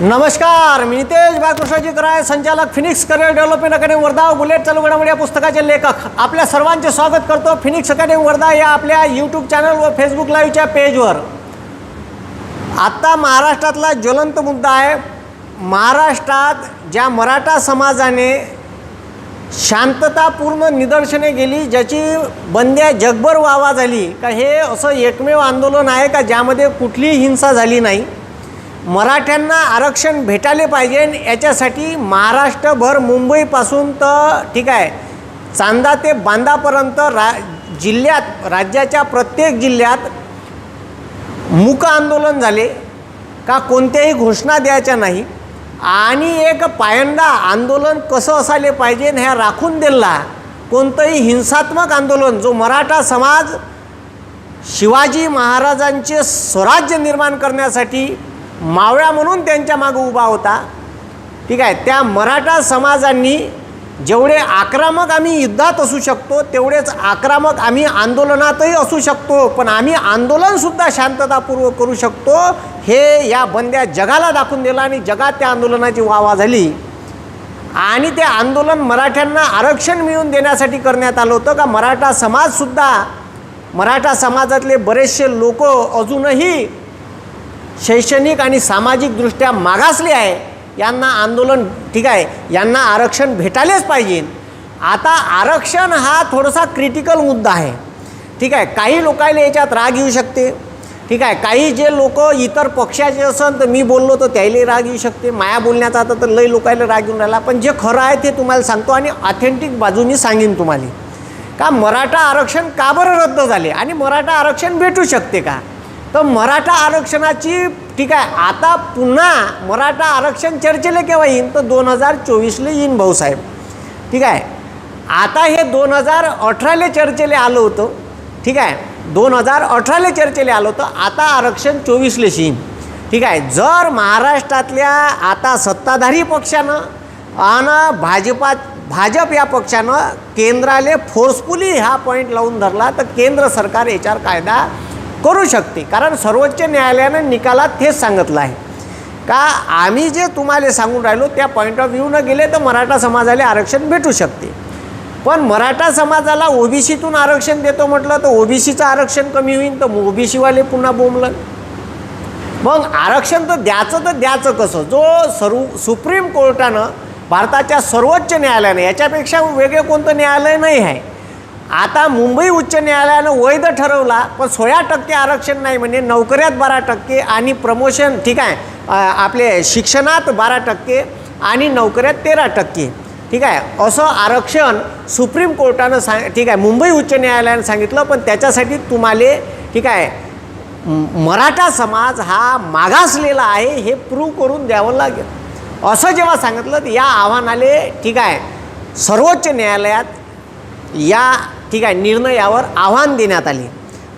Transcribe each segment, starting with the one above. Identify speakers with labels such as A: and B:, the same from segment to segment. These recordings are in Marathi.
A: नमस्कार, मी नितेश बाळकृष्णाजी कराय, संचालक Phoenix career development academy Wardha, bullet चालू घडामोडी या पुस्तकाचे लेखक. आपल्या सर्वांचे स्वागत करतो फिनिक्स अकॅडमी वर्धा या आपल्या यूट्यूब चॅनल व फेसबुक लाईव्हच्या पेजवर. आत्ता महाराष्ट्रातला ज्वलंत मुद्दा आहे. महाराष्ट्रात ज्या मराठा समाजाने शांततापूर्ण निदर्शने गेली, ज्याची बंद्या जगभर वावा झाली, का हे असं एकमेव आंदोलन आहे का ज्यामध्ये कुठलीही हिंसा झाली नाही. मराठ्यांना आरक्षण भेटायला पाहिजे, याच्यासाठी महाराष्ट्रभर मुंबईपासून तर ठीक आहे चांदा ते बांदापर्यंत जिल्ह्यात, राज्याच्या प्रत्येक जिल्ह्यात मूक आंदोलन झाले का कोणत्याही घोषणा द्यायच्या नाही. आणि एक पायंडा आंदोलन कसं असायला पाहिजे ह्या राखून दिला. कोणतंही हिंसात्मक आंदोलन, जो मराठा समाज शिवाजी महाराजांचे स्वराज्य निर्माण करण्यासाठी मावळ्या म्हणून त्यांच्या मागे उभा होता, ठीक आहे, त्या मराठा समाजांनी जेवढे आक्रमक आम्ही युद्धात असू शकतो तेवढेच आक्रमक आम्ही आंदोलनातही असू शकतो, पण आम्ही आंदोलनसुद्धा शांततापूर्वक करू शकतो हे या बंद्या जगाला दाखवून दिलं. आणि जगात त्या आंदोलनाची वाह झाली. आणि ते आंदोलन मराठ्यांना आरक्षण मिळवून देण्यासाठी करण्यात आलं होतं. का मराठा समाजसुद्धा, मराठा समाजातले बरेचसे लोक अजूनही शैक्षणिक आणि सामाजिकदृष्ट्या मागासले आहे. यांना आंदोलन, ठीक आहे, यांना आरक्षण भेटायलाच पाहिजे. आता आरक्षण हा थोडासा क्रिटिकल मुद्दा आहे, ठीक आहे. काही लोकांना याच्यात राग येऊ शकते, ठीक आहे. काही जे लोक इतर पक्षाचे असन तर मी बोललो तर त्याला राग येऊ शकते. माया बोलण्याचा आता तर लई लोकांना राग येऊन राहिला. पण जे खरं आहे ते तुम्हाला सांगतो आणि ऑथेंटिक बाजूनी सांगेन तुम्हाला. का मराठा आरक्षण का बरं रद्द झाले आणि मराठा आरक्षण भेटू शकते का? तर मराठा आरक्षणाची, ठीक आहे, आता पुन्हा मराठा आरक्षण चर्चेला केव्हा येईन तर 2024ला येईन भाऊसाहेब, ठीक आहे. आता हे 2018ला चर्चेला आलं होतं, ठीक आहे, 2018ला चर्चेला आलं होतं. आता आरक्षण 24ला येईन, ठीक आहे. जर महाराष्ट्रातल्या आता सत्ताधारी पक्षानं आणि भाजप या पक्षानं केंद्राले फोर्सफुली हा पॉईंट लावून धरला तर केंद्र सरकार याच्यावर कायदा करू शकते. कारण सर्वोच्च न्यायालयानं निकालात हेच सांगितलं आहे का आम्ही जे तुम्हाला सांगून राहिलो त्या पॉईंट ऑफ व्ह्यू न गेले तर मराठा समाजाला आरक्षण भेटू शकते. पण मराठा समाजाला ओबीसीतून आरक्षण देतो म्हटलं तर ओबीसीचं आरक्षण कमी होईल तर ओबीसीवाले पुन्हा बोंबलं. मग आरक्षण तर द्यायचं कसं? जो सुप्रीम कोर्टानं, भारताच्या सर्वोच्च न्यायालयानं, याच्यापेक्षा वेगळे कोणतं न्यायालय नाही आहे. आता मुंबई उच्च न्यायालयानं वैध ठरवला, पण 16% आरक्षण नाही, म्हणजे नोकऱ्यात 12% आणि प्रमोशन, ठीक आहे, आपले शिक्षणात 12% आणि नोकऱ्यात 13%, ठीक आहे, असं आरक्षण सुप्रीम कोर्टानं ठीक आहे, मुंबई उच्च न्यायालयानं सांगितलं. पण त्याच्यासाठी तुम्हाला, ठीक आहे, मराठा समाज हा मागासलेला आहे हे प्रूव्ह करून द्यावं लागेल. असं जेव्हा सांगितलं तर या आव्हानाले, ठीक आहे, सर्वोच्च न्यायालयात या, ठीक आहे, निर्णयावर आव्हान देण्यात आले.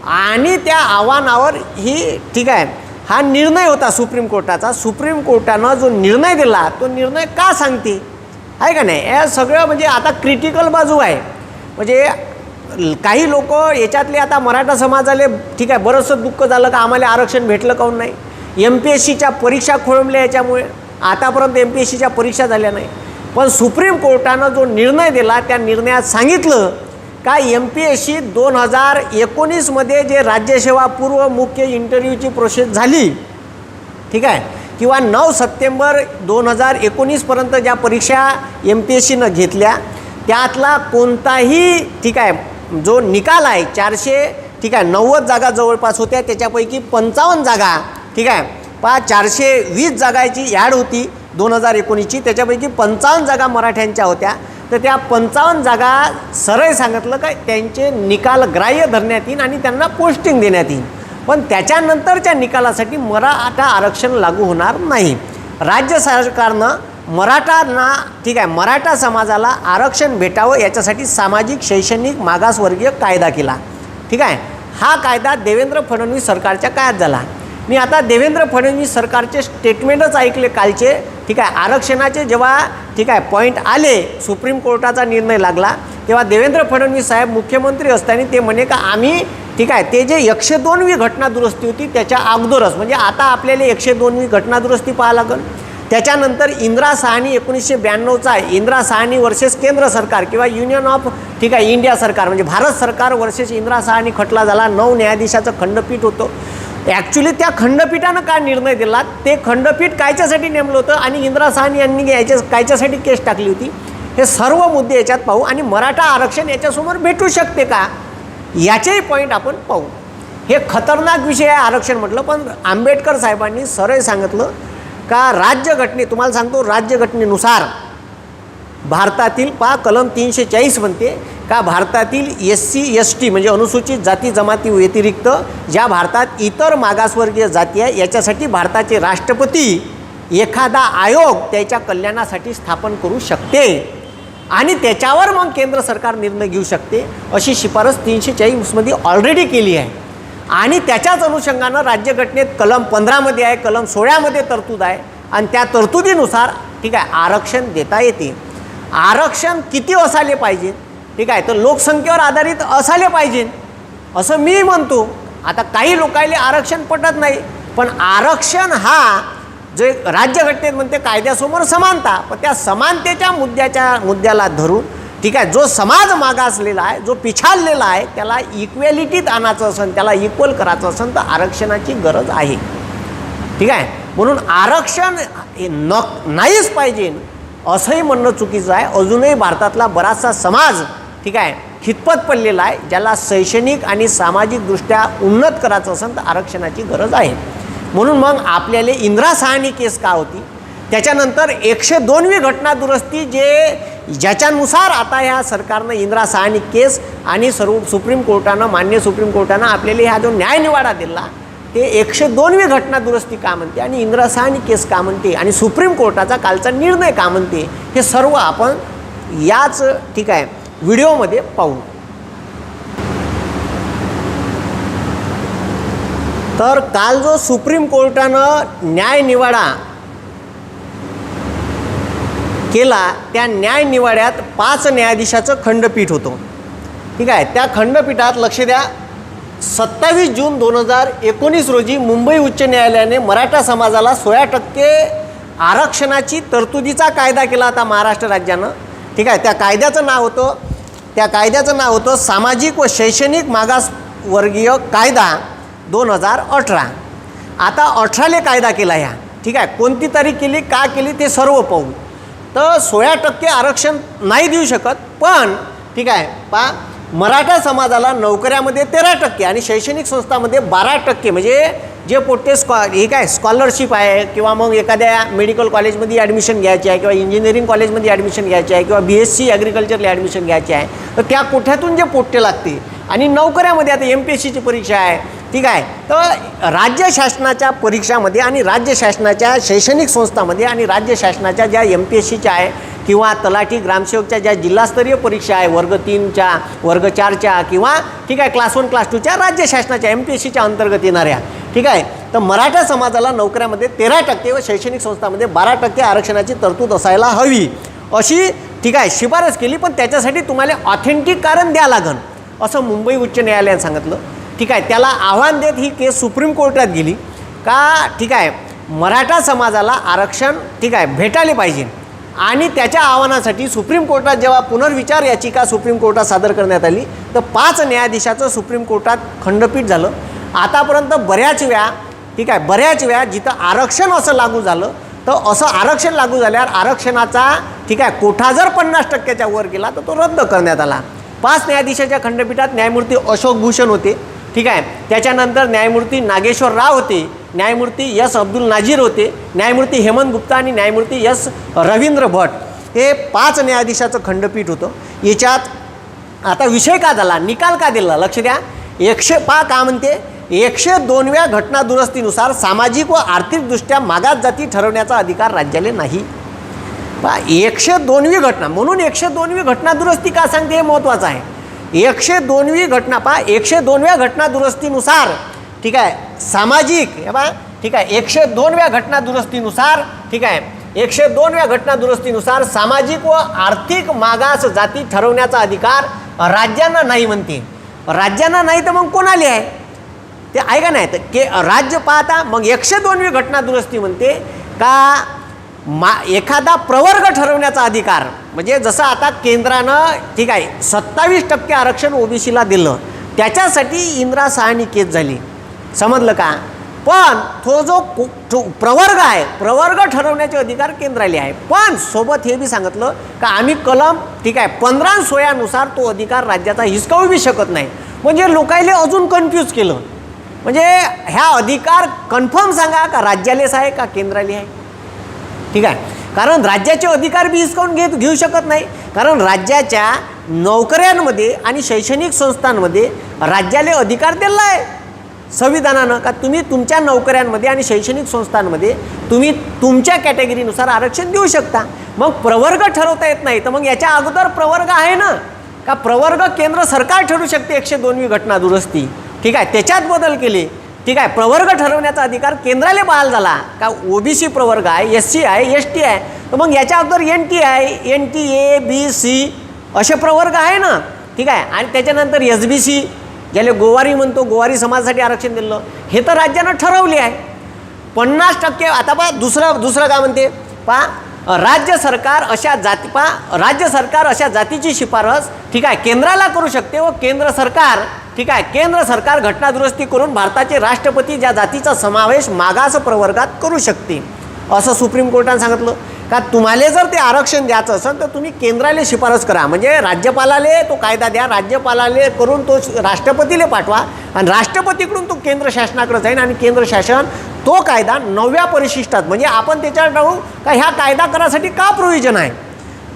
A: आणि त्या आव्हानावर ही, ठीक आहे, हा निर्णय होता सुप्रीम कोर्टाचा. सुप्रीम कोर्टानं जो निर्णय दिला तो निर्णय का सांगते आहे का नाही, हे सगळं म्हणजे आता क्रिटिकल बाजू आहे. म्हणजे काही लोक याच्यातले आता मराठा समाजाले, ठीक आहे, बरंचसं दुःख झालं का आम्हाला आरक्षण भेटलं काऊन नाही. MPSCच्या परीक्षा खोळंबल्या याच्यामुळे, आतापर्यंत MPSCच्या परीक्षा झाल्या नाही. पण सुप्रीम कोर्टानं जो निर्णय दिला त्या निर्णयात सांगितलं का MPSC 2019मध्ये जे राज्यसेवा पूर्व मुख्य इंटरव्ह्यूची प्रोसेस झाली, ठीक आहे, किंवा 9 सप्टेंबर 2019पर्यंत ज्या परीक्षा MPSCनं घेतल्या त्यातला कोणताही, ठीक आहे, जो निकाल आहे 490 जागा जवळपास होत्या, त्याच्यापैकी 55 जागा, ठीक आहे, 420 जागाची ॲड होती 2019ची, त्याच्यापैकी 55 जागा मराठ्यांच्या होत्या. तर त्या 55 जागा सरळ सांगितलं का त्यांचे निकाल ग्राह्य धरण्यात येईल आणि त्यांना पोस्टिंग देण्यात येईल. पण त्याच्यानंतरच्या निकालासाठी मराठा आरक्षण लागू होणार नाही. राज्य सरकारनं मराठांना, ठीक आहे, मराठा समाजाला आरक्षण भेटावं याच्यासाठी सामाजिक शैक्षणिक मागासवर्गीय कायदा केला, ठीक आहे. हा कायदा देवेंद्र फडणवीस सरकारच्या काळात झाला. मी आता देवेंद्र फडणवीस सरकारचे स्टेटमेंटच ऐकले कालचे, ठीक आहे. आरक्षणाचे जेव्हा, ठीक आहे, पॉईंट आले, सुप्रीम कोर्टाचा निर्णय लागला, तेव्हा देवेंद्र फडणवीस साहेब मुख्यमंत्री असताना ते म्हणे का आम्ही, ठीक आहे, ते जे 102वी घटना दुरुस्ती होती त्याच्या अगोदरच, म्हणजे आता आपल्याला 102वी घटना दुरुस्ती पाहावं लागेल. त्याच्यानंतर इंदिरा साहनी 1992चा इंदिरा साहनी वर्सेस केंद्र सरकार किंवा युनियन ऑफ इंडिया सरकार म्हणजे भारत सरकार वर्सेस इंदिरा साहनी खटला झाला. 9 न्यायाधीशाचं खंडपीठ होतं. ॲक्च्युली त्या खंडपीठानं काय निर्णय दिला, ते खंडपीठ कायच्यासाठी नेमलं होतं आणि इंदिरा साहनी यांनी कायच्यासाठी केस टाकली होती, हे सर्व मुद्दे याच्यात पाहू आणि मराठा आरक्षण याच्यासमोर भेटू शकते का याचेही पॉईंट आपण पाहू. हे खतरनाक विषय आहे आरक्षण म्हटलं, पण आंबेडकर साहेबांनी सरळ सांगितलं का तुम्हाला सांगतो राज्यघटनेनुसार भारतातील कलम 340 म्हणते का भारतातील SC ST म्हणजे अनुसूचित जाती जमाती व्यतिरिक्त ज्या भारतात इतर मागासवर्गीय जाती आहे याच्यासाठी भारताचे राष्ट्रपती एखादा आयोग त्याच्या कल्याणासाठी स्थापन करू शकते आणि त्याच्यावर मग केंद्र सरकार निर्णय घेऊ शकते अशी शिफारस 340 ऑलरेडी केली आहे. आणि त्याच्याच अनुषंगानं राज्यघटनेत कलम 15 आहे, कलम 16 तरतूद आहे आणि त्या तरतुदीनुसार आरक्षण देता येते. आरक्षण किती असायला पाहिजे तर लोकसंख्येवर आधारित असायला पाहिजे असं मी म्हणतो. आता काही लोकांना आरक्षण पटत नाही, पण आरक्षण हा जे राज्यघटनेत म्हणते कायद्यासमोर समानता, पण त्या समानतेच्या मुद्द्याला धरून जो समाज मागासलेला आहे, जो पिछाडलेला आहे, त्याला इक्वॅलिटीत आणायचं असेल, त्याला इक्वल करायचं असेल तर आरक्षणाची गरज आहे. म्हणून आरक्षण नाहीच पाहिजे असंही म्हणणं चुकीचं आहे. अजूनही भारतातला बराचसा समाज खितपत पडलेला आहे, ज्याला शैक्षणिक आणि सामाजिकदृष्ट्या उन्नत करायचं असेल तर आरक्षणाची गरज आहे. म्हणून मग आपल्याला इंदिरा साहनी केस का होती, त्याच्यानंतर 102वी घटना दुरुस्ती ज्याच्यानुसार आता ह्या सरकारनं इंदिरा साहनी केस आणि मान्य सुप्रीम कोर्टानं आपल्याला हा जो न्यायनिवाडा दिला ते 102वी घटना दुरुस्ती का म्हणते आणि इंदिरा साहनी केस का म्हणते आणि सुप्रीम कोर्टाचा कालचा निर्णय का म्हणते, हे सर्व आपण याच व्हिडिओमध्ये पाहू. तर काल जो सुप्रीम कोर्टानं न्यायनिवाडा केला त्या न्यायनिवाड्यात 5 न्यायाधीशाचं खंडपीठ होतं. त्या खंडपीठात लक्ष द्या, 27 जून 2019 रोजी मुंबई उच्च न्यायालयाने मराठा समाजाला 16% आरक्षणाची तरतुदीचा कायदा केला होता महाराष्ट्र राज्यानं. त्या कायद्याचं नाव होतं सामाजिक व शैक्षणिक मागासवर्गीय कायदा 2018. आता 18ले कायदा केला ह्या. कोणती तारीख केली, का केली ते सर्व पाहू. तर 16% आरक्षण नाही देऊ शकत, पण मराठा समाजाला नोकऱ्यामध्ये 13% आणि शैक्षणिक संस्थांमध्ये 12% म्हणजे जे पोट्टे स्कॉलरशिप आहे किंवा मग एखाद्या मेडिकल कॉलेजमध्ये ॲडमिशन घ्यायची आहे किंवा इंजिनिअरिंग कॉलेजमध्ये ॲडमिशन घ्यायची आहे किंवा BSc ॲग्रिकल्चरला ॲडमिशन घ्यायची आहे, तर त्या कोठ्यातून जे पोट्टे लागते आणि नोकऱ्यामध्ये आता MPSCची परीक्षा आहे. तर राज्य शासनाच्या परीक्षामध्ये आणि राज्य शासनाच्या शैक्षणिक संस्थांमध्ये आणि राज्य शासनाच्या ज्या MPSCच्या आहे किंवा तलाठी ग्रामसेवकच्या ज्या जिल्हास्तरीय परीक्षा आहे वर्ग 3च्या वर्ग 4च्या किंवा क्लास 1 क्लास 2च्या राज्य शासनाच्या MPSCच्या अंतर्गत येणाऱ्या तर मराठा समाजाला नोकऱ्यामध्ये 13% व शैक्षणिक संस्थांमध्ये 12% आरक्षणाची तरतूद असायला हवी अशी शिफारस केली. पण त्याच्यासाठी तुम्हाला ऑथेंटिक कारण द्या लागन असं मुंबई उच्च न्यायालयाने सांगितलं. त्याला आव्हान देत ही केस सुप्रीम कोर्टात गेली का मराठा समाजाला आरक्षण भेटायला पाहिजे आणि त्याच्या आव्हानासाठी सुप्रीम कोर्टात जेव्हा पुनर्विचार याचिका सुप्रीम कोर्टात सादर करण्यात आली तर 5 न्यायाधीशाचं सुप्रीम कोर्टात खंडपीठ झालं. आतापर्यंत बऱ्याच वेळा जिथं आरक्षण असं लागू झालं तर असं आरक्षण लागू झाल्यावर आरक्षणाचा कोठा जर 50%च्या वर गेला तर तो रद्द करण्यात आला. 5 न्यायाधीशाच्या खंडपीठात न्यायमूर्ती अशोक भूषण होते. त्याच्यानंतर न्यायमूर्ती नागेश्वर राव होते, न्यायमूर्ती S अब्दुल नाजीर होते, न्यायमूर्ती हेमंत गुप्ता आणि न्यायमूर्ती S रवींद्र भट हे 5 न्यायाधीशाचं खंडपीठ होतं. याच्यात आता विषय का झाला, निकाल का दिला लक्ष द्या. 102व्या घटना दुरुस्तीनुसार सामाजिक व आर्थिकदृष्ट्या मागास जाती ठरवण्याचा अधिकार राज्याला नाही. 102वी घटना म्हणून 102वी घटना दुरुस्ती का सांगते हे महत्त्वाचं आहे. 102वी घटना 102व्या घटना दुरुस्तीनुसार सामाजिक 102व्या घटना दुरुस्तीनुसार 102व्या घटना दुरुस्तीनुसार सामाजिक व आर्थिक मागास जाती ठरवण्याचा अधिकार राज्यांना नाही म्हणते. राज्यांना नाही तर मग कोणाला आहे ते आहे का नाही. तर राज्य पाहता मग 102वी घटना दुरुस्ती म्हणते का एखादा प्रवर्ग ठरवण्याचा अधिकार, म्हणजे जसं आता केंद्रानं ठीक आहे 27% आरक्षण ओबीसीला दिलं, त्याच्यासाठी इंदिरा साहनी केस झाली, समजलं का. पण तो जो प्रवर्ग आहे, प्रवर्ग ठरवण्याचे अधिकार केंद्राला आहे. पण सोबत हे बी सांगितलं का आम्ही कलम ठीक आहे 15 आणि 16 नुसार तो अधिकार राज्याचा हिसकावू बी शकत नाही. म्हणजे लोकायले अजून कन्फ्यूज केलं. म्हणजे ह्या अधिकार कन्फर्म सांगा का राज्यालेच आहे का केंद्राला आहे. ठीक आहे, कारण राज्याचे अधिकार बी हिसकावून घेऊ शकत नाही. कारण राज्याच्या नोकऱ्यांमध्ये आणि शैक्षणिक संस्थांमध्ये राज्याला अधिकार दिला आहे संविधानानं का तुम्ही तुमच्या नोकऱ्यांमध्ये आणि शैक्षणिक संस्थांमध्ये तुम्ही तुमच्या कॅटेगरीनुसार आरक्षण देऊ शकता. मग प्रवर्ग ठरवता येत नाही तर मग याच्या अगोदर प्रवर्ग आहे ना का. प्रवर्ग केंद्र सरकार ठरवू शकते 102वी घटना दुरुस्ती, ठीक आहे, त्याच्यात बदल केले. ठीक आहे, प्रवर्ग ठरवण्याचा अधिकार केंद्राला बहाल झाला का. ओबीसी प्रवर्ग आहे, SC आहे, ST आहे, तर मग याच्या अगोदर NT आहे, NT A B C असे प्रवर्ग आहे ना. ठीक आहे, आणि त्याच्यानंतर SBC ज्याला गोवारी म्हणतो, गोवारी समाजासाठी आरक्षण दिलं, हे तर राज्यानं ठरवले आहे 50%. आता पहा दुसरं काय म्हणते पहा, राज्य सरकार अशा जातीची शिफारस ठीक आहे केंद्राला करू शकते व केंद्र सरकार ठीक आहे केंद्र सरकार घटना दुरुस्ती करून भारताचे राष्ट्रपती ज्या जातीचा समावेश मागास प्रवर्गात करू शकते, असं सुप्रीम कोर्टाने सांगितलं. का तुम्हाला जर ते आरक्षण द्यायचं असेल तर तुम्ही केंद्राला शिफारस करा, म्हणजे राज्यपालाले तो कायदा द्या, राज्यपालाले करून तो राष्ट्रपतीला पाठवा आणि राष्ट्रपतीकडून तो केंद्र शासनाकडे जाईल आणि केंद्र शासन तो कायदा 9व्या परिशिष्टात, म्हणजे आपण त्याच्यावर राहू का ह्या कायदा करासाठी का प्रोव्हिजन आहे,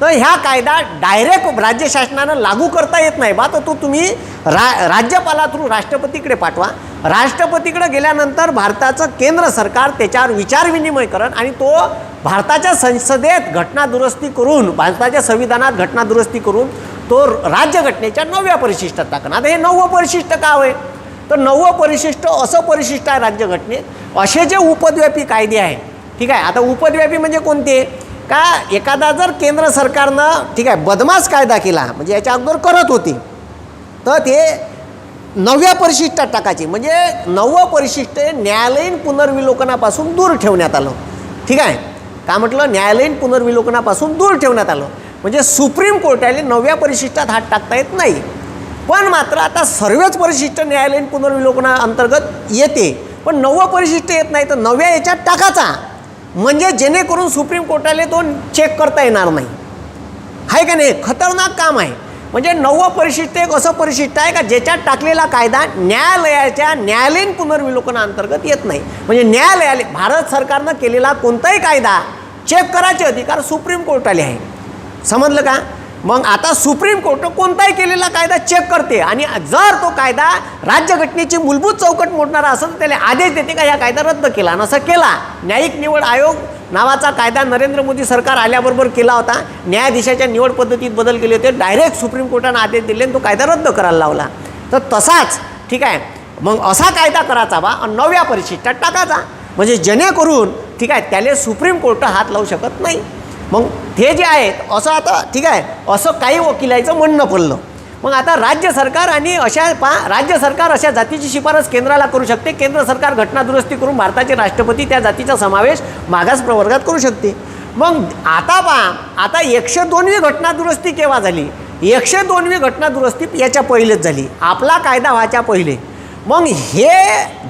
A: तर ह्या कायदा डायरेक्ट राज्य शासनानं लागू करता येत नाही बा, तर तो तुम्ही राज्यपाला थ्रू राष्ट्रपतीकडे पाठवा. राष्ट्रपतीकडे गेल्यानंतर भारताचं केंद्र सरकार त्याच्यावर विचारविनिमय करण आणि तो भारताच्या संसदेत घटना दुरुस्ती करून, भारताच्या संविधानात घटना दुरुस्ती करून तो राज्यघटनेच्या 9व्या परिशिष्टात टाकणं. आता हे 9वं परिशिष्ट का होय, तर 9वं परिशिष्ट असं परिशिष्ट आहे राज्यघटनेत, असे जे उपद्व्यापी कायदे आहे. ठीक आहे, आता उपद्व्यापी म्हणजे कोणते का, एखादा जर केंद्र सरकारनं ठीक आहे बदमाश कायदा केला, म्हणजे याच्या अगोदर करत होती, तर ते 9व्या परिशिष्टात टाकायचे. म्हणजे 9वं परिशिष्ट न्यायालयीन पुनर्विलोकनापासून दूर ठेवण्यात आलं. ठीक आहे, का म्हटलं, न्यायालयीन पुनर्विलोकनापासून दूर ठेवण्यात आलं, म्हणजे सुप्रीम कोर्टाला 9व्या परिशिष्टात हात टाकता येत नाही. पण मात्र आता सर्वच परिशिष्ट न्यायालयीन पुनर्विलोकना अंतर्गत येते, पण 9वं परिशिष्ट येत नाही, तर 9व्या याच्यात टाकायचा, म्हणजे जेणेकरून सुप्रीम कोर्टाला तो चेक करता येणार नाही. आहे का नाही, खतरनाक काम आहे. म्हणजे 9वं परिशिष्ट एक असं परिशिष्ट आहे का ज्याच्यात टाकलेला कायदा न्यायालयाच्या न्यायालयीन पुनर्विलोकनाअंतर्गत येत नाही. म्हणजे न्यायालयाला भारत सरकारनं केलेला कोणताही कायदा चेक करायचे अधिकार सुप्रीम कोर्टाला आहे, समजलं का. मग आता सुप्रीम कोर्ट कोणताही केलेला कायदा चेक करते आणि जर तो कायदा राज्यघटनेची मूलभूत चौकट मोडणारा असेल तर त्याला आदेश देते का या कायदा रद्द केला. नसं केला, न्यायिक निवड आयोग नावाचा कायदा नरेंद्र मोदी सरकार आल्याबरोबर केला होता, न्यायाधीशाच्या निवड पद्धतीत बदल केले होते, डायरेक्ट सुप्रीम कोर्टानं आदेश दिले आणि तो कायदा रद्द करायला लावला. तर तसाच ठीक आहे, मग असा कायदा करायचा बा 9व्या परिशिष्टात टाकायचा, म्हणजे जेणेकरून ठीक आहे त्याला सुप्रीम कोर्ट हात लावू शकत नाही. मग ते जे आहेत असं आता ठीक आहे असं काही वकिलाचं म्हणणं पडलं. मग आता राज्य सरकार आणि राज्य सरकार अशा जातीची शिफारस केंद्राला करू शकते, केंद्र सरकार घटना दुरुस्ती करून भारताचे राष्ट्रपती त्या जातीचा समावेश मागास प्रवर्गात करू शकते. मग आता 102वी घटना दुरुस्ती केव्हा झाली, 102वी घटना दुरुस्ती याच्या पहिलेच झाली, आपला कायदा व्हायच्या पहिले. मग हे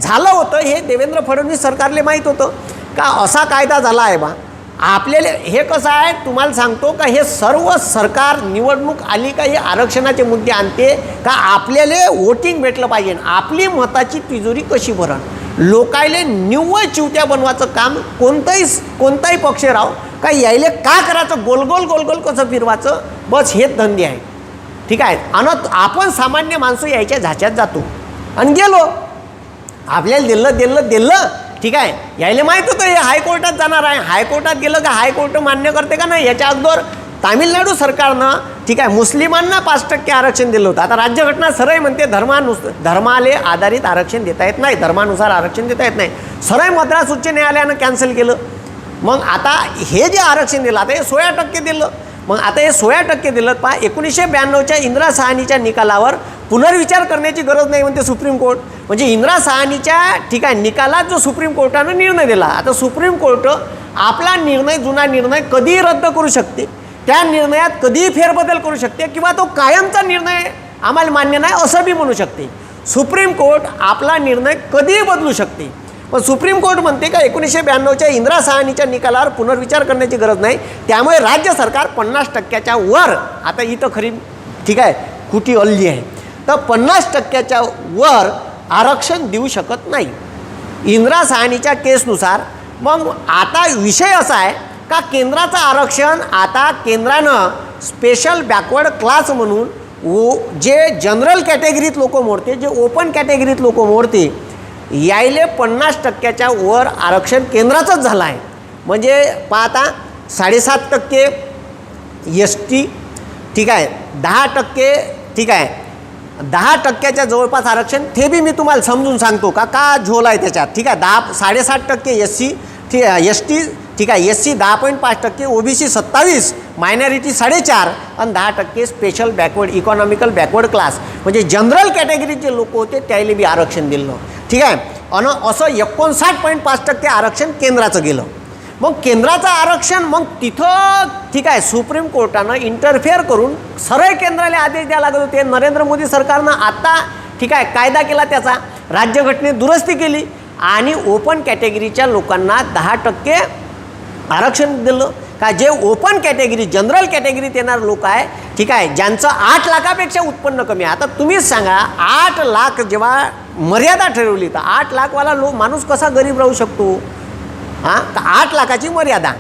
A: झालं होतं, हे देवेंद्र फडणवीस सरकारले माहीत होतं का असा कायदा झाला आहे बा. आपल्याला हे कसं आहे तुम्हाला सांगतो का, हे सर्व सरकार निवडणूक आली का हे आरक्षणाचे मुद्दे आणते का आपल्याला वोटिंग भेटलं पाहिजे, आपली मताची तिजोरी कशी भरण, लोकायले निव्वळ चिवत्या बनवायचं काम कोणताही पक्ष राहो का यायले का करायचं, गोल कसं फिरवायचं, बस हेच धंदे आहे. ठीक आहे, आणि आपण सामान्य माणसं यायच्या झाच्यात जातो आणि गेलो, आपल्याला दिलं ठीक आहे, यायला माहीत होतं हे हायकोर्टात जाणार आहे, हायकोर्टात गेलं का हायकोर्ट मान्य करते का नाही. याच्या अगोदर तामिळनाडू सरकारनं ठीक आहे मुस्लिमांना 5% आरक्षण दिलं होतं. आता राज्यघटना सरळ म्हणते धर्माले आधारित आरक्षण देता येत नाही, धर्मानुसार आरक्षण देता येत नाही, सरळ मद्रास उच्च न्यायालयानं कॅन्सल केलं. मग आता हे जे आरक्षण दिलं आता हे 16% दिलं. मग आता हे 16% दिलं पहा, 1992च्या इंदिरा साहनीच्या निकालावर पुनर्विचार करण्याची गरज नाही म्हणते सुप्रीम कोर्ट. म्हणजे इंदिरा साहनीच्या ठीक आहे निकालात जो सुप्रीम कोर्टानं निर्णय दिला, आता सुप्रीम कोर्ट आपला निर्णय, जुना निर्णय कधीही रद्द करू शकते, त्या निर्णयात कधीही फेरबदल करू शकते किंवा तो कायमचा निर्णय आम्हाला मान्य नाही असं बी म्हणू शकते. सुप्रीम कोर्ट आपला निर्णय कधीही बदलू शकते. पण सुप्रीम कोर्ट म्हणते का 1992च्या इंदिरा साहनीच्या निकालावर पुनर्विचार करण्याची गरज नाही, त्यामुळे राज्य सरकार 50% वर, आता इथं खरी ठीक आहे कुठी अल्ली आहे, तर 50% वर आरक्षण देऊ शकत नाही इंदिरा साहनीच्या केसनुसार. मग आता विषय असा आहे का केंद्राचं आरक्षण आता केंद्रानं स्पेशल बॅकवर्ड क्लास म्हणून जे जनरल कॅटेगरीत लोक मोडते, जे ओपन कॅटेगरीत लोक मोडते, यायले 50% वर आरक्षण केंद्राचंच झालं आहे. म्हणजे पाहता 7.5% ST ठीक आहे, 10% ठीक आहे, 10% जवळपास आरक्षण, ते बी मी तुम्हाला समजून सांगतो का झोल आहे त्याच्यात. ठीक आहे, 7.5% SC ठीक आहे, ST ठीक आहे, SC 10.5%, OBC 27%, मायनॉरिटी 4.5% आणि 10% special backward economical backward class म्हणजे जनरल कॅटेगरीचे लोक होते त्याला बी आरक्षण दिलं. ठीक आहे, आणि असं 59.5% आरक्षण केंद्राचं गेलं. मग केंद्राचं आरक्षण मग तिथं ठीक आहे सुप्रीम कोर्टानं इंटरफेअर करून सरळ केंद्राला आदेश द्यायला लागत होते. नरेंद्र मोदी सरकारनं आता ठीक आहे कायदा केला, त्याचा राज्यघटनेत दुरुस्ती केली आणि ओपन कॅटेगरीच्या लोकांना 10% आरक्षण दिलं. का जे ओपन कॅटेगरी जनरल कॅटेगरीत येणारे लोक आहे ठीक आहे, ज्यांचं 8 लाखापेक्षा उत्पन्न कमी आहे. आता तुम्हीच सांगा 8 लाख जेव्हा मर्यादा ठरवली तर 8 लाखवाला माणूस कसा गरीब राहू शकतो? हां, तर 8 लाखाची मर्यादा.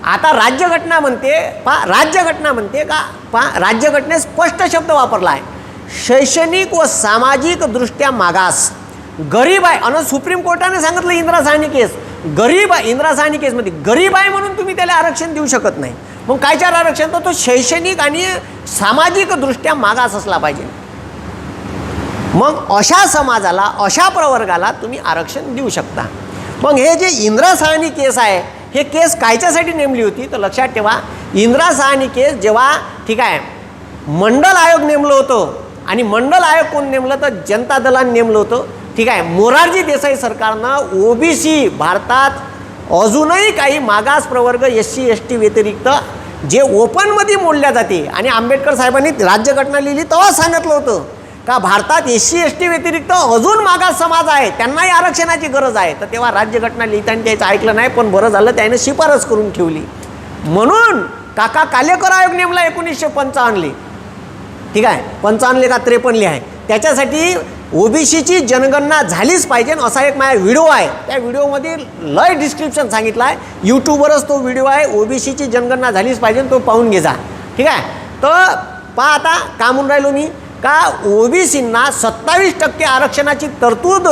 A: आता राज्यघटना म्हणते राज्यघटनेत स्पष्ट शब्द वापरला आहे, शैक्षणिक व सामाजिकदृष्ट्या मागास गरीब आहे. आणि सुप्रीम कोर्टाने सांगितलं इंदिरा साहनी केस गरीब आहे, इंदिरा साहनी केसमध्ये गरीब आहे म्हणून तुम्ही त्याला आरक्षण देऊ शकत नाही. मग कायच्यावर आरक्षण? तर तो शैक्षणिक आणि सामाजिकदृष्ट्या मागास असला पाहिजे. मग अशा समाजाला, अशा प्रवर्गाला तुम्ही आरक्षण देऊ शकता. मग हे जे इंदिरा साहनी केस आहे, हे केस कायच्यासाठी नेमली होती तर लक्षात ठेवा, इंदिरा साहनी केस जेव्हा ठीक आहे मंडल आयोग नेमलं होतं, आणि मंडल आयोग कोण नेमलं तर जनता दलाने नेमलं होतं. ठीक आहे, मोरारजी देसाई सरकारनं OBC भारतात अजूनही काही मागास प्रवर्ग SC ST व्यतिरिक्त जे ओपनमध्ये मोडल्या जाते, आणि आंबेडकर साहेबांनी राज्यघटना लिहिली तेव्हा सांगितलं होतं का भारतात SC ST व्यतिरिक्त अजून मागास समाज आहे, त्यांनाही आरक्षणाची गरज आहे. तर तेव्हा राज्यघटना लिहिताना त्याचं ऐकलं नाही, पण बरं झालं त्याने शिफारस करून ठेवली. म्हणून काका कालेकर आयोग नेमला 1955. ठीक आहे, 55 का 53 आहे. त्याच्यासाठी OBCची जनगणना झालीच पाहिजे असा एक माझा व्हिडिओ आहे. त्या व्हिडिओमध्ये लय डिस्क्रिप्शन सांगितलं आहे, यूट्यूबवरच तो व्हिडिओ आहे. OBCची जनगणना झालीच पाहिजे, तो पाहून घे जा. ठीक आहे, तर पहा आता का म्हणून राहिलो मी का OBCंना 27% आरक्षणाची तरतूद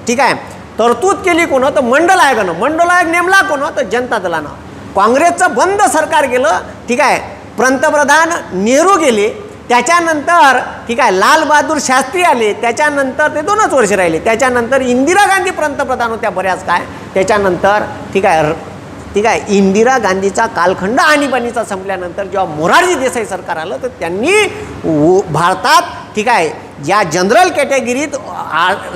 A: ठीक आहे तरतूद केली कोण तर मंडल आयोगानं. मंडल आयोग नेमला कोण तर जनता दलानं. काँग्रेसचं बंद सरकार गेलं. ठीक आहे, पंतप्रधान नेहरू गेले, त्याच्यानंतर ठीक आहे लाल बहादूर शास्त्री आले, त्याच्यानंतर ते 2च वर्ष राहिले. त्याच्यानंतर इंदिरा गांधी पंतप्रधान होत्या बऱ्याच काय. त्याच्यानंतर ठीक आहे इंदिरा गांधीचा कालखंड आणीबाणीचा संपल्यानंतर जेव्हा मोरारजी देसाई सरकार आलं तर त्यांनी भारतात ठीक आहे ज्या जनरल कॅटेगरीत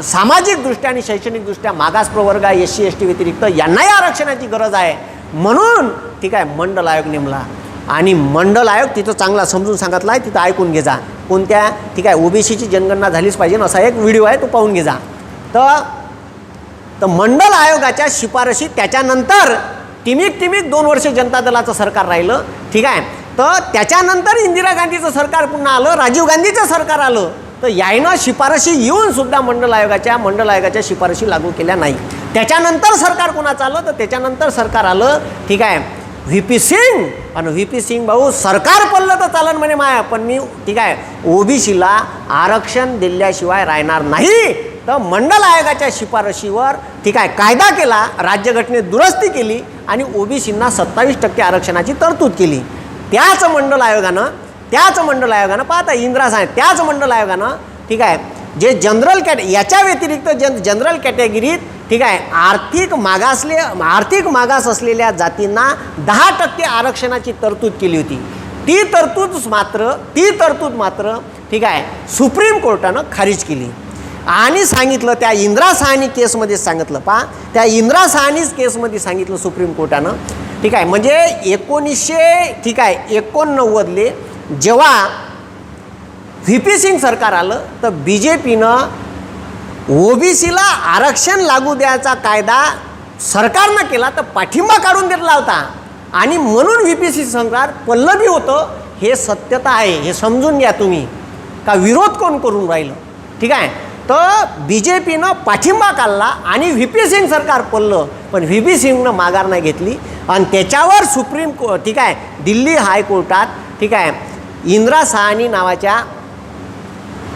A: सामाजिकदृष्ट्या आणि शैक्षणिकदृष्ट्या मागास प्रवर्ग SC ST व्यतिरिक्त यांनाही आरक्षणाची गरज आहे म्हणून ठीक आहे मंडल आयोग नेमला. आणि मंडल आयोग तिथं चांगला समजून सांगितला आहे, तिथं ऐकून घे जा. कोणत्या ठीक आहे OBCची जनगणना झालीच पाहिजे असा एक व्हिडिओ आहे, तो पाहून घे जा. तर मंडल आयोगाच्या शिफारशी त्याच्यानंतर टिमिक 2 वर्ष जनता दलाचं सरकार राहिलं. ठीक आहे, तर त्याच्यानंतर इंदिरा गांधीचं सरकार पुन्हा आलं, राजीव गांधीचं सरकार आलं. तर यायनं शिफारशी येऊन सुद्धा मंडल आयोगाच्या शिफारशी लागू केल्या नाही. त्याच्यानंतर सरकार कोणाचं आलं तर त्याच्यानंतर सरकार आलं ठीक आहे VP सिंग. आणि VP सिंग भाऊ सरकार पडलं तर चालन म्हणे माया, पण मी ठीक आहे OBCला आरक्षण दिल्याशिवाय राहणार नाही. तर मंडल आयोगाच्या शिफारशीवर ठीक आहे कायदा केला, राज्यघटनेत दुरुस्ती केली आणि OBCंना 27% आरक्षणाची तरतूद केली. त्याच मंडल आयोगानं पाहता इंदिरा साहनी त्याच मंडल आयोगानं ठीक आहे जे जनरल याच्या व्यतिरिक्त जनरल कॅटेगरीत ठीक आहे आर्थिक मागास असलेल्या जातींना 10% आरक्षणाची तरतूद केली होती. ती तरतूद मात्र ठीक आहे सुप्रीम कोर्टानं खारिज केली. आणि सांगितलं त्या इंदिरा साहनी केसमध्ये सांगितलं पहा, त्या इंदिरा साहनीच केसमध्ये सांगितलं सुप्रीम कोर्टानं, ठीक आहे. म्हणजे 1989 जेव्हा व्ही.पी. सिंग सरकार आलं तर BJPनं OBCला आरक्षण लागू द्यायचा कायदा सरकारनं केला तर पाठिंबा काढून दिला होता आणि म्हणून व्ही.पी. सिंग सरकार पल्लवी होतं. हे सत्यता आहे, हे समजून घ्या तुम्ही का विरोध कोण करून राहिलं, ठीक आहे. तर BJPनं पाठिंबा काढला आणि व्ही.पी. सिंग सरकार पडलं, पण व्ही.पी. सिंगनं माघार नाही घेतली आणि त्याच्यावर सुप्रीम कोर्ट, ठीक आहे, दिल्ली हायकोर्टात, ठीक आहे, इंदिरा साहनी नावाच्या,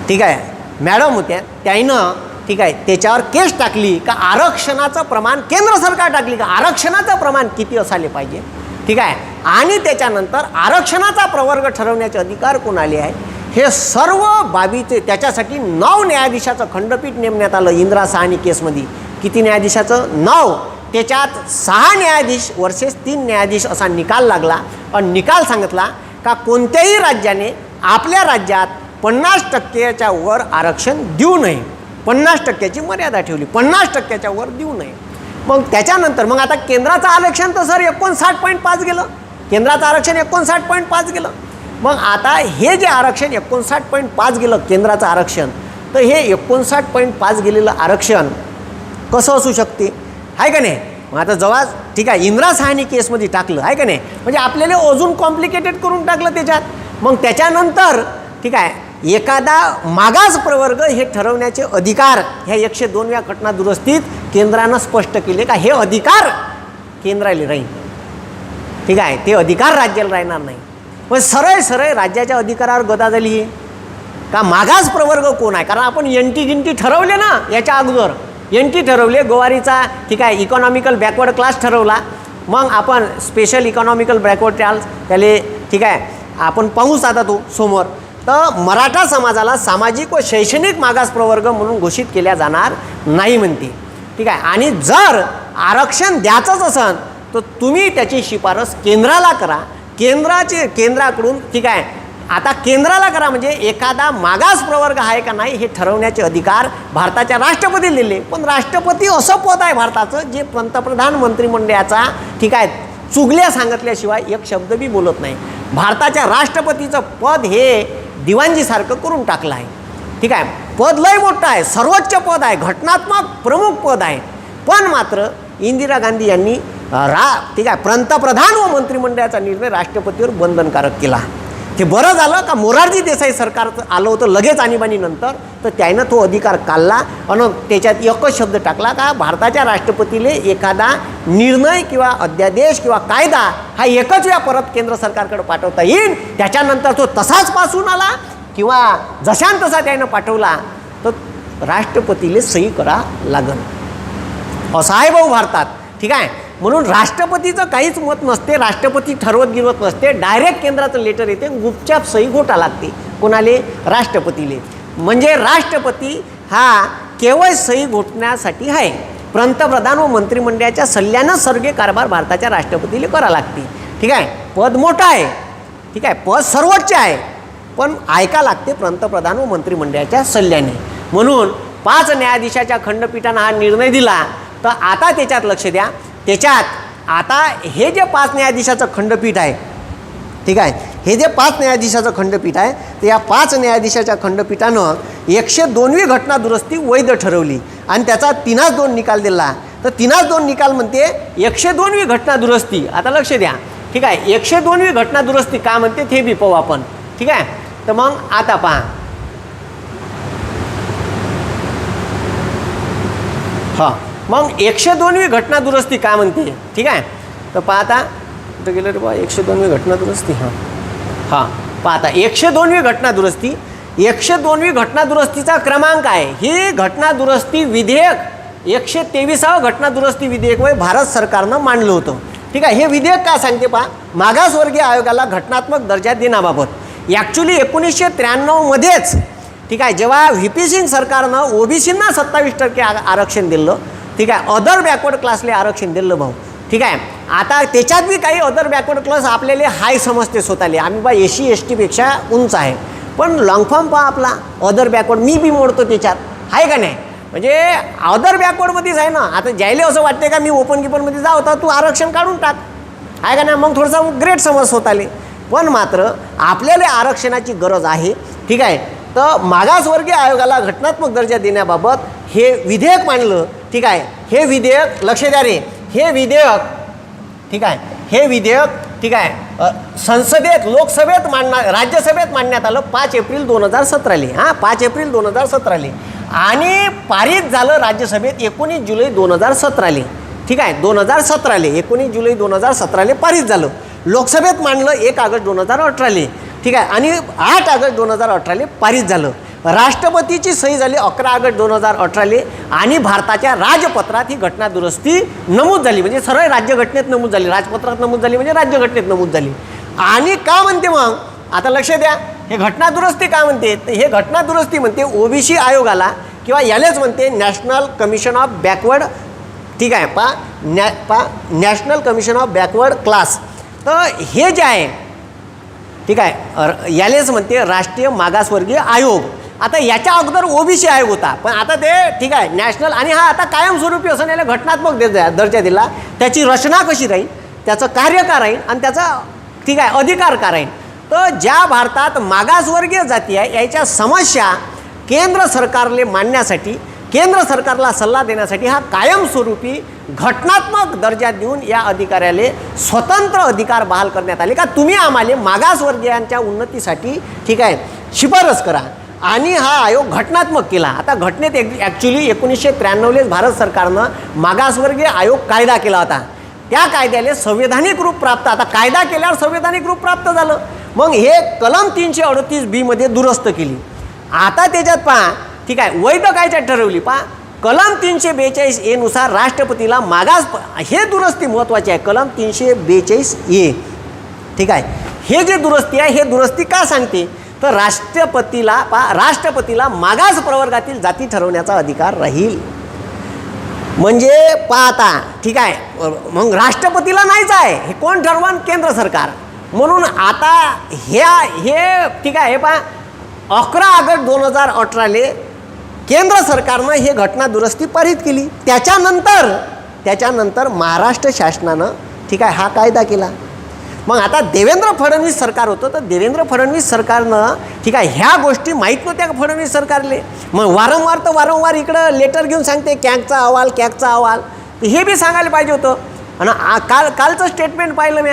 A: ठीक आहे, मॅडम होत्या, त्यानं, ठीक आहे, त्याच्यावर केस टाकली का आरक्षणाचं प्रमाण, केंद्र सरकार टाकली का आरक्षणाचं प्रमाण किती असायला पाहिजे, ठीक आहे. आणि त्याच्यानंतर आरक्षणाचा प्रवर्ग ठरवण्याचे अधिकार कोणाले आहे हे सर्व बाबीचे, त्याच्यासाठी 9 न्यायाधीशाचं खंडपीठ नेमण्यात आलं इंदिरा साहनी केसमध्ये. किती न्यायाधीशाचं? 9. त्याच्यात 6 न्यायाधीश वर्सेस 3 न्यायाधीश असा निकाल लागला आणि निकाल सांगितला का कोणत्याही राज्याने आपल्या राज्यात 50% वर आरक्षण देऊ नये. 50% मर्यादा ठेवली, 50% वर देऊ नये. मग त्याच्यानंतर मग आता केंद्राचं आरक्षण तर सर 59.5 गेलं, केंद्राचं आरक्षण 59.5 गेलं. मग आता हे जे आरक्षण 59.5 गेलं केंद्राचं आरक्षण, तर हे 59.5 गेलेलं आरक्षण कसं असू शकते, आहे का नाही. मग आता जेव्हा, ठीक आहे, इंदिरा साहनी केसमध्ये टाकलं, आहे का नाही, म्हणजे आपल्याला अजून कॉम्प्लिकेटेड करून टाकलं त्याच्यात. मग त्याच्यानंतर, ठीक आहे, एखादा मागास प्रवर्ग हे ठरवण्याचे अधिकार ह्या 102व्या घटना दुरुस्तीत केंद्रानं स्पष्ट केले का हे अधिकार केंद्राला राहील, ठीक आहे, ते अधिकार राज्याला राहणार नाही. पण सरळ राज्याच्या अधिकारावर गदा झाली आहे का मागास प्रवर्ग कोण आहे. कारण आपण गिनती ठरवले ना, याच्या अगोदर ठरवले, गोवारीचा, ठीक आहे, इकॉनॉमिकल बॅकवर्ड क्लास ठरवला. मग आपण स्पेशल इकॉनॉमिकल बॅकवर्ड क्लास त्याले, ठीक आहे, आपण पाहूच आता तो समोर. तर मराठा समाजाला सामाजिक व शैक्षणिक मागास प्रवर्ग म्हणून घोषित केल्या जाणार नाही म्हणते, ठीक आहे. आणि जर आरक्षण द्यायचंच असेल तर तुम्ही त्याची शिफारस केंद्राला करा, केंद्राकडून, ठीक आहे, आता केंद्राला करा. म्हणजे एखादा मागास प्रवर्ग आहे का नाही हे ठरवण्याचे अधिकार भारताच्या राष्ट्रपतीला दिले. पण राष्ट्रपती असं पद आहे भारताचं जे पंतप्रधान मंत्रिमंडळाचा, ठीक आहे, चुगल्या सांगितल्याशिवाय एक शब्द बी बोलत नाही. भारताच्या राष्ट्रपतीचं पद हे दिवाणजीसारखं करून टाकलं आहे, ठीक आहे. पद लय मोठं आहे, सर्वोच्च पद आहे, घटनात्मक प्रमुख पद आहे. पण मात्र इंदिरा गांधी यांनी ठीक आहे, पंतप्रधान व मंत्रिमंडळाचा निर्णय राष्ट्रपतीवर बंधनकारक केला. ते बरं झालं का मोरारजी देसाई सरकार आलं होतं लगेच आणीबाणीनंतर, तर त्यानं तो अधिकार काढला आणि त्याच्यात एकच शब्द टाकला का भारताच्या राष्ट्रपतीला एखादा निर्णय किंवा अध्यादेश किंवा कायदा हा एकच वेळा परत केंद्र सरकारकडे पाठवता येईल. त्याच्यानंतर तो तसाच पासून आला किंवा जशान तसा त्यानं पाठवला तर राष्ट्रपतीला सही करा लागल, असं आहे भाऊ भारतात, ठीक आहे. म्हणून राष्ट्रपतीचं काहीच मत नसते, राष्ट्रपती ठरवत गिरवत नसते, डायरेक्ट केंद्राचं लेटर येते, गुपचाप सही घोटा लागते. कोणाले? राष्ट्रपतीले. म्हणजे राष्ट्रपती हा केवळ सही घोटण्यासाठी आहे. पंतप्रधान व मंत्रिमंडळाच्या सल्ल्यानं सर्व कारभार भारताच्या राष्ट्रपतीला करा लागते, ठीक आहे. पद मोठं आहे, ठीक आहे, पद सर्वोच्च आहे, पण ऐका लागते पंतप्रधान व मंत्रिमंडळाच्या सल्ल्याने. म्हणून 5 न्यायाधीशाच्या खंडपीठानं हा निर्णय दिला. तर आता त्याच्यात लक्ष द्या, त्याच्यात आता हे जे 5 न्यायाधीशाचं खंडपीठ आहे, ठीक आहे, हे जे 5 न्यायाधीशाचं खंडपीठ आहे, तर या 5 न्यायाधीशाच्या खंडपीठानं 102वी घटना दुरुस्ती वैध ठरवली आणि त्याचा 3-2 निकाल दिला. तर 3-2 निकाल म्हणते 102वी घटना दुरुस्ती. आता लक्ष द्या, ठीक आहे, 102वी घटना दुरुस्ती का म्हणते ते बी पाहू आपण, ठीक आहे. तर मग आता पहा, हां, मग 102वी घटना दुरुस्ती का म्हणते, ठीक आहे. तर पाहता कुठं गेलं रे बा 102वी घटना दुरुस्ती, हां पाहता 102वी घटना दुरुस्ती, 102वी घटना दुरुस्तीचा क्रमांक आहे. ही घटना दुरुस्ती विधेयक 123वा घटना दुरुस्ती विधेयक वय भारत सरकारनं मांडलं होतं, ठीक आहे. हे विधेयक काय सांगते पहा, मागासवर्गीय आयोगाला घटनात्मक दर्जा देण्याबाबत. ॲक्च्युली 1993मध्येच, ठीक आहे, जेव्हा व्ही.पी. सिंग सरकारनं OBCना 27% आरक्षण दिलं, ठीक आहे, अदर बॅकवर्ड क्लासला आरक्षण दिलं भाऊ, ठीक आहे. आता त्याच्यात बी काही अदर बॅकवर्ड क्लास आपल्याला हाय समजते स्वतःले, आम्ही बा SC ST पेक्षा उंच आहे, पण लॉंग फॉर्म पहा आपला अदर बॅकवर्ड मी बी मोडतो त्याच्यात, आहे का नाही? म्हणजे अदर बॅकवर्डमध्येच आहे ना. आता ज्यायले असं वाटते का मी ओपन गिपनमध्ये जाऊ तर तू आरक्षण काढून टाक, आहे का नाही? मग थोडासा ग्रेट समज होत आले. पण मात्र आपल्याला आरक्षणाची गरज आहे, ठीक आहे. तर मागासवर्गीय आयोगाला घटनात्मक दर्जा देण्याबाबत हे विधेयक मांडलं, ठीक आहे. हे विधेयक लक्ष द्या रे, हे विधेयक, ठीक आहे, हे विधेयक, ठीक आहे, संसदेत लोकसभेत राज्यसभेत मांडण्यात आलं 5 एप्रिल 2017 हां 5 एप्रिल 2017 आणि पारित झालं राज्यसभेत 19 जुलै 2017, ठीक आहे. 2017 19 जुलै 2017 पारित झालं. लोकसभेत मांडलं 1 ऑगस्ट 2018, ठीक आहे. आणि 8 ऑगस्ट 2018 पारित झालं. राष्ट्रपतीची सही झाली 11 ऑगस्ट 2018 आणि भारताच्या राजपत्रात ही घटना दुरुस्ती नमूद झाली. म्हणजे सरळ राज्यघटनेत नमूद झाली, राजपत्रात नमूद झाली म्हणजे राज्यघटनेत नमूद झाली. आणि का म्हणते मग आता लक्ष द्या, हे घटना दुरुस्ती का म्हणते? तर हे घटना दुरुस्ती म्हणते ओबीसी आयोगाला किंवा यालाच म्हणते नॅशनल कमिशन ऑफ बॅकवर्ड, ठीक आहे. National commission of backward class. तर हे जे आहे, ठीक आहे, यालेच म्हणते राष्ट्रीय मागासवर्गीय आयोग. आता याच्या अगोदर ओबीसी आयोग होता, पण आता ते, ठीक आहे, नॅशनल. आणि हा आता कायमस्वरूपी असं याला घटनात्मक दर्जा दिला. त्याची रचना कशी राहील, त्याचं कार्य काय राहील आणि त्याचा, ठीक आहे, अधिकार काय राहील. तर ज्या भारतात मागासवर्गीय जाती आहे याच्या समस्या केंद्र सरकारले मांडण्यासाठी, केंद्र सरकारला सल्ला देण्यासाठी हा कायमस्वरूपी घटनात्मक दर्जा देऊन या अधिकाऱ्याला स्वतंत्र अधिकार बहाल करण्यात आले का तुम्ही आम्हाला मागासवर्गीयांच्या उन्नतीसाठी, ठीक आहे, शिफारस करा. आणि हा आयोग घटनात्मक केला. आता घटनेत ॲक्च्युली 1993 भारत सरकारनं मागासवर्गीय आयोग कायदा केला होता. त्या कायद्याला संवैधानिक रूप प्राप्त, आता कायदा केल्यावर संवैधानिक रूप प्राप्त झालं. मग हे कलम 338B मध्ये दुरुस्त केली. आता त्याच्यात पहा, ठीक आहे, वैध कायद्यात ठरवली. पहा कलम 342A नुसार राष्ट्रपतीला मागास, हे दुरुस्ती महत्त्वाची आहे, कलम 342A, ठीक आहे. हे जे दुरुस्ती आहे हे दुरुस्ती का सांगते तर राष्ट्रपतीला मागास प्रवर्गातील जाती ठरवण्याचा अधिकार राहील. म्हणजे पाहता, ठीक आहे, मग राष्ट्रपतीला नाहीच आहे, हे कोण ठरवण? केंद्र सरकार. म्हणून आता हे ठीक आहे, हे पहा 11 ऑगस्ट 2018 केंद्र सरकारनं हे घटना दुरुस्ती पारित केली. त्याच्यानंतर महाराष्ट्र शासनानं, ठीक आहे, हा कायदा केला. मग आता देवेंद्र फडणवीस सरकार होतं, तर देवेंद्र फडणवीस सरकारनं, ठीक आहे, ह्या गोष्टी माहीत नव्हत्या का फडणवीस सरकारले? मग वारंवार इकडं लेटर घेऊन सांगते कॅगचा अहवाल. हे बी सांगायला पाहिजे होतं. आणि कालचं स्टेटमेंट पाहिलं मी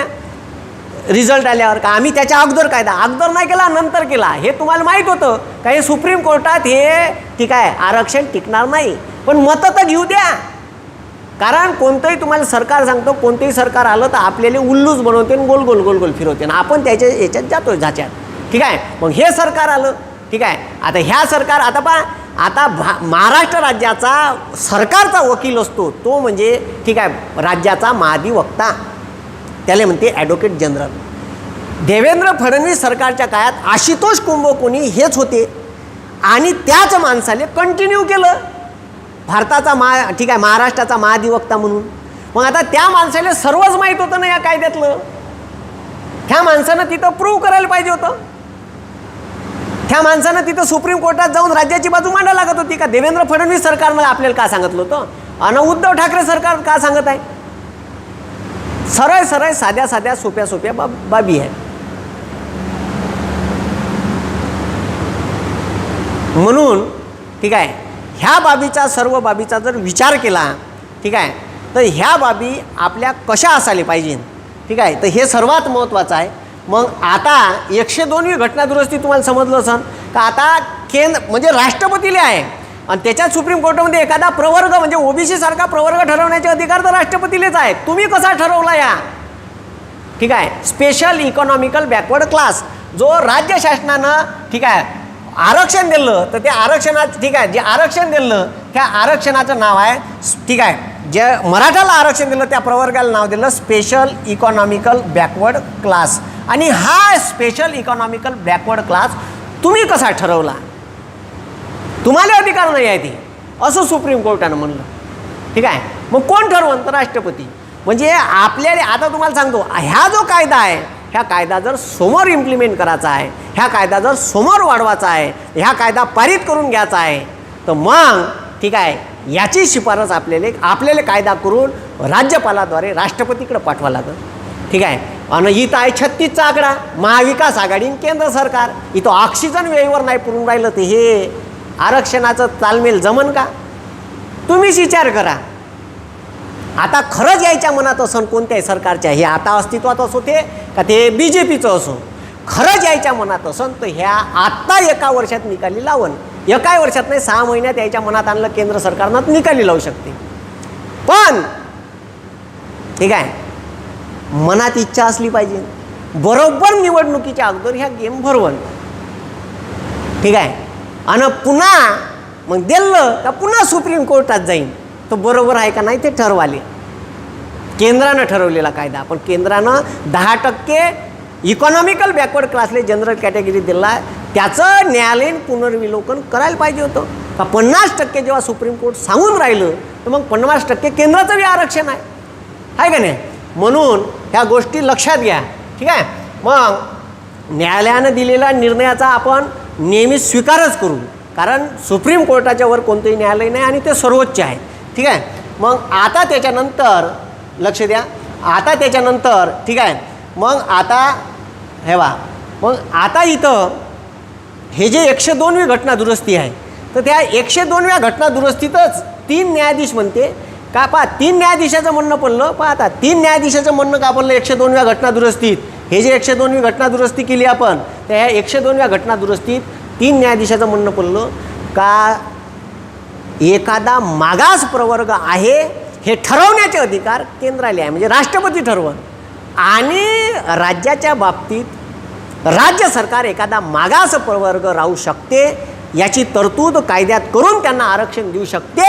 A: रिझल्ट आल्यावर का आम्ही त्याच्या अगोदर कायदा अगोदर नाही केला, नंतर केला. हे तुम्हाला माहीत होतं का हे सुप्रीम कोर्टात हे, ठीक आहे, आरक्षण टिकणार नाही. पण मतं तर घेऊ द्या. कारण कोणतंही तुम्हाला सरकार सांगतो, कोणतंही सरकार आलं तर आपल्याला उल्लूच बनवते आणि गोल फिरवते आणि आपण त्याच्या याच्यात जातो झाच्यात, ठीक आहे. मग हे सरकार आलं, ठीक आहे. आता ह्या सरकार, आता पहा, आता महाराष्ट्र राज्याचा सरकारचा वकील असतो तो म्हणजे, ठीक आहे, राज्याचा महाधिवक्ता, त्याला म्हणते ॲडव्होकेट जनरल. देवेंद्र फडणवीस सरकारच्या काळात आशुतोष कुंभकोणी हेच होते आणि त्याच माणसाले कंटिन्यू केलं भारताचा ठीक आहे, महाराष्ट्राचा महाधिवक्ता म्हणून. मग आता त्या माणसाला सर्वच माहीत होतं ना या कायद्यातलं. त्या माणसानं तिथं प्रूव्ह करायला पाहिजे होतं. त्या माणसानं तिथं सुप्रीम कोर्टात जाऊन राज्याची बाजू मांडायला लागत होती का? देवेंद्र फडणवीस सरकारनं आपल्याला का सांगितलं होतं आणि उद्धव ठाकरे सरकार का सांगत आहे? सरळ साध्या सोप्या बाबी आहे. म्हणून, ठीक आहे, सर्व बाबीचा जर विचार केला, ठीक आहे, तर ह्या बाबी आपल्या कशा असायला पाहिजे, ठीक आहे. तर हे सर्वात महत्त्वाचं आहे. मग आता 102वी घटना दुरुस्ती तुम्हाला समजलं असेल का? आता म्हणजे राष्ट्रपतीला आहे आणि त्याच्यात सुप्रीम कोर्टामध्ये एखादा प्रवर्ग म्हणजे ओबीसी सारखा प्रवर्ग ठरवण्याचे अधिकार तर राष्ट्रपतीलेच आहे. तुम्ही कसा ठरवला या, ठीक आहे, स्पेशल इकॉनॉमिकल बॅकवर्ड क्लास जो राज्य शासनानं, ठीक आहे, आरक्षण दिलं तर त्या आरक्षणाचं, ठीक आहे, जे आरक्षण दिलं त्या आरक्षणाचं नाव आहे, ठीक आहे, जे मराठाला आरक्षण दिलं त्या प्रवर्गाला नाव दिलं स्पेशल इकॉनॉमिकल बॅकवर्ड क्लास. आणि हा स्पेशल इकॉनॉमिकल बॅकवर्ड क्लास तुम्ही कसा ठरवला? तुम्हाला अधिकार नाही आहे ती, असं सुप्रीम कोर्टानं म्हणलं, ठीक आहे. मग कोण ठरवलं? तर राष्ट्रपती. म्हणजे आपल्याला आता तुम्हाला सांगतो, ह्या जो कायदा आहे ह्या कायदा जर समोर इम्प्लिमेंट करायचा आहे, ह्या कायदा जर समोर वाढवायचा आहे, ह्या कायदा पारित करून घ्यायचा आहे, तर मग ठीक आहे याची शिफारस आपल्याला कायदा करून राज्यपालाद्वारे राष्ट्रपतीकडे पाठवा लागेल. ठीक आहे. आणि इथं आहे 36चा आकडा, महाविकास आघाडी आणि केंद्र सरकार. इथं ऑक्सिजन वेळेवर नाही पुरून राहिलं तर हे आरक्षणाचं तालमेल जमन का? तुम्हीच विचार करा. आता खरंच यायच्या मनात असन कोणत्याही सरकारच्या, हे आता अस्तित्वात असो ते का ते BJPचं असो, खरंच यायच्या मनात असन तर ह्या आत्ता एका वर्षात निकाली लावण. एका वर्षात नाही 6 महिन्यात यायच्या मनात आणलं केंद्र सरकारनं निकाली लावू शकते. पण ठीक आहे मनात इच्छा असली पाहिजे. बरोबर निवडणुकीच्या अगोदर ह्या गेम भरवण. ठीक आहे. आणि पुन्हा मग दिलं का पुन्हा सुप्रीम कोर्टात जाईन. तो बरोबर आहे का नाही ते ठरवाले. केंद्रानं ठरवलेला कायदा, पण केंद्रानं 10% इकॉनॉमिकल बॅकवर्ड क्लासले जनरल कॅटेगरी दिला, त्याचं न्यायालयीन पुनर्विलोकन करायला पाहिजे होतं. का 50% जेव्हा सुप्रीम कोर्ट सांगून राहिलं तर मग 50% केंद्राचं बी आरक्षण आहे का नाही. म्हणून ह्या गोष्टी लक्षात घ्या. ठीक आहे. मग न्यायालयानं दिलेल्या निर्णयाचा आपण नेहमी स्वीकारच करू, कारण सुप्रीम कोर्टाच्या वर कोणतंही न्यायालय नाही आणि ते सर्वोच्च आहे. ठीक आहे. मग आता त्याच्यानंतर लक्ष द्या. आता त्याच्यानंतर ठीक आहे मग आता हे बा मग आता इथं हे जे 102वी घटना दुरुस्ती आहे तर त्या 102व्या घटना दुरुस्तीतच 3 न्यायाधीश म्हणते का पहा 3 न्यायाधीशाचं म्हणणं पडलं. पहा आता 3 न्यायाधीशाचं म्हणणं का पडलं 102व्या घटना दुरुस्तीत. हे जे 102वी घटना दुरुस्ती केली आपण तर ह्या 102व्या घटना दुरुस्तीत 3 न्यायाधीशाचं म्हणणं पडलं का एखादा मागास प्रवर्ग आहे हे ठरवण्याचे अधिकार केंद्राला आहे, म्हणजे राष्ट्रपती ठरवण. आणि राज्याच्या बाबतीत राज्य सरकार एखादा मागास प्रवर्ग राहू शकते याची तरतूद कायद्यात करून त्यांना आरक्षण देऊ शकते,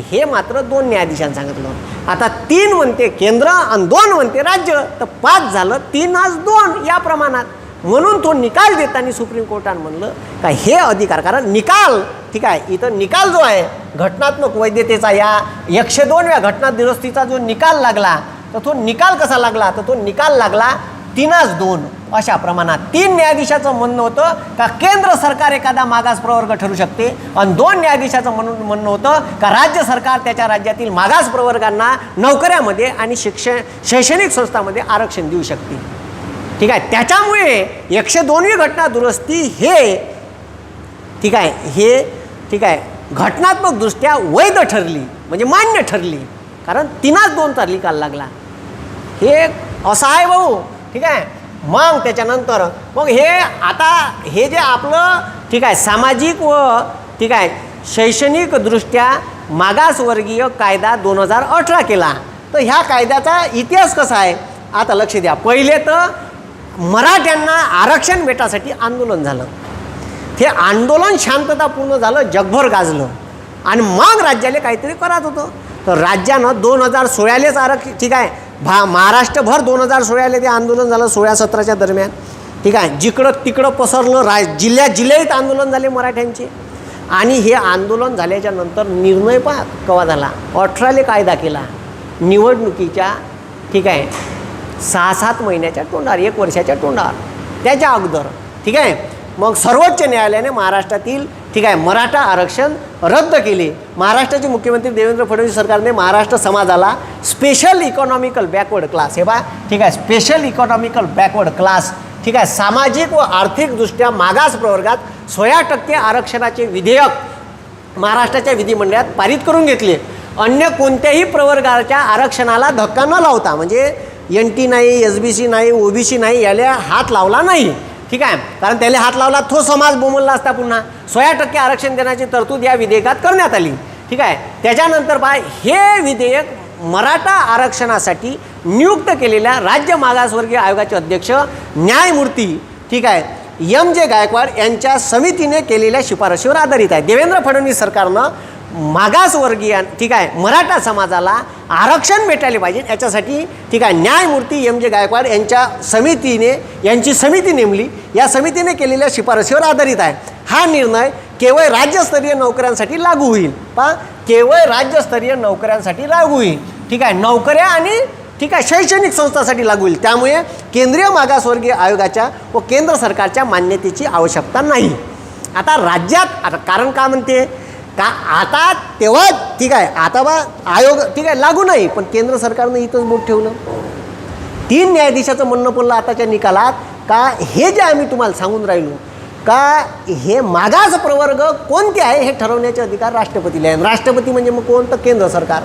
A: हे मात्र 2 न्यायाधीशांनी सांगितलं. आता 3 म्हणते केंद्र आणि 2 म्हणते राज्य, तर 5 झालं. 3 आज 2 या प्रमाणात. म्हणून तो निकाल देताना सुप्रीम कोर्टानं म्हणलं का हे अधिकार, कारण निकाल ठीक आहे इथं निकाल जो आहे घटनात्मक वैधतेचा या 102व्या घटना दुरुस्तीचा जो निकाल लागला तर तो निकाल कसा लागला, तर तो निकाल लागला 3-2 अशा प्रमाणात. 3 न्यायाधीशाचं म्हणणं होतं का केंद्र सरकार एखादा मागास प्रवर्ग ठरू शकते आणि 2 न्यायाधीशाचं म्हणणं होतं का राज्य सरकार त्याच्या राज्यातील मागास प्रवर्गांना नोकऱ्यामध्ये आणि शैक्षणिक संस्थांमध्ये आरक्षण देऊ शकते. ठीक आहे. त्याच्यामुळे 102वी घटना दुरुस्ती हे ठीक आहे हे ठीक आहे घटनात्मकदृष्ट्या वैध ठरली, म्हणजे मान्य ठरली, कारण 3-2चा निकाल लागला. हे असं आहे भाऊ. ठीक आहे. मग त्याच्यानंतर मग हे आता हे जे आपलं ठीक आहे सामाजिक व ठीक आहे शैक्षणिकदृष्ट्या मागासवर्गीय कायदा 2018 केला. तर ह्या कायद्याचा इतिहास कसा आहे आता लक्ष द्या. पहिले तर मराठ्यांना आरक्षण भेटासाठी आंदोलन झालं. हे आंदोलन शांततापूर्ण झालं, जगभर गाजलं आणि मग राज्याला काहीतरी करत होतं. तर राज्यानं 2016लेच आरक्षण ठीक आहे महाराष्ट्रभर 2016ले ते आंदोलन झालं 16-17च्या दरम्यान. ठीक आहे. जिकडं तिकडं पसरलं, जिल्ह्यात आंदोलन झाले मराठ्यांचे. आणि हे आंदोलन झाल्याच्या नंतर निर्णय पहा केव्हा झाला. 18ले कायदा केला निवडणुकीच्या ठीक आहे 6-7 महिन्याच्या तोंडावर, 1 वर्षाच्या तोंडावर. त्याच्या अगोदर ठीक आहे मग सर्वोच्च न्यायालयाने महाराष्ट्रातील ठीक आहे मराठा आरक्षण रद्द केले. महाराष्ट्राचे मुख्यमंत्री देवेंद्र फडणवीस सरकारने महाराष्ट्र समाजाला स्पेशल इकॉनॉमिकल बॅकवर्ड क्लास हे बा ठीक आहे स्पेशल इकॉनॉमिकल बॅकवर्ड क्लास ठीक आहे सामाजिक व आर्थिकदृष्ट्या मागास प्रवर्गात 16% आरक्षणाचे विधेयक महाराष्ट्राच्या विधिमंडळात पारित करून घेतले. अन्य कोणत्याही प्रवर्गाच्या आरक्षणाला धक्का न लावता, म्हणजे NT नाही, SBC नाही, OBC नाही, याला हात लावला नाही. ठीक आहे. कारण त्याला हात लावला तो समाज बोंबलला असता. पुन्हा 16% आरक्षण देण्याची तरतूद या विधेयकात करण्यात आली. ठीक आहे. त्याच्यानंतर पहा हे विधेयक मराठा आरक्षणासाठी नियुक्त केलेल्या राज्य मागासवर्गीय आयोगाचे अध्यक्ष न्यायमूर्ती ठीक आहे MJ गायकवाड यांच्या समितीने केलेल्या शिफारशीवर आधारित आहे. देवेंद्र फडणवीस सरकारनं मागासवर्गीय ठीक आहे मराठा समाजाला आरक्षण भेटायला पाहिजे याच्यासाठी ठीक आहे न्यायमूर्ती MJ गायकवाड यांची समिती नेमली. या समितीने केलेल्या शिफारशीवर आधारित आहे. हा निर्णय केवळ राज्यस्तरीय नोकऱ्यांसाठी लागू होईल. पहा केवळ राज्यस्तरीय नोकऱ्यांसाठी लागू होईल. ठीक आहे. नोकऱ्या आणि ठीक आहे शैक्षणिक संस्थांसाठी लागू होईल. त्यामुळे केंद्रीय मागासवर्गीय आयोगाच्या व केंद्र सरकारच्या मान्यतेची आवश्यकता नाही. आता राज्यात आता कारण का म्हणते का आता तेव्हा ठीक आहे, आता बा आयोग ठीक आहे लागू नाही, पण केंद्र सरकारनं इथंच बोट ठेवलं. 3 न्यायाधीशाचं म्हणणं पडलं आताच्या निकालात का हे जे आम्ही तुम्हाला सांगून राहिलो का हे मागास प्रवर्ग कोणते आहे हे ठरवण्याचे अधिकार राष्ट्रपतीला आहे. राष्ट्रपती म्हणजे मग कोण, तर केंद्र सरकार.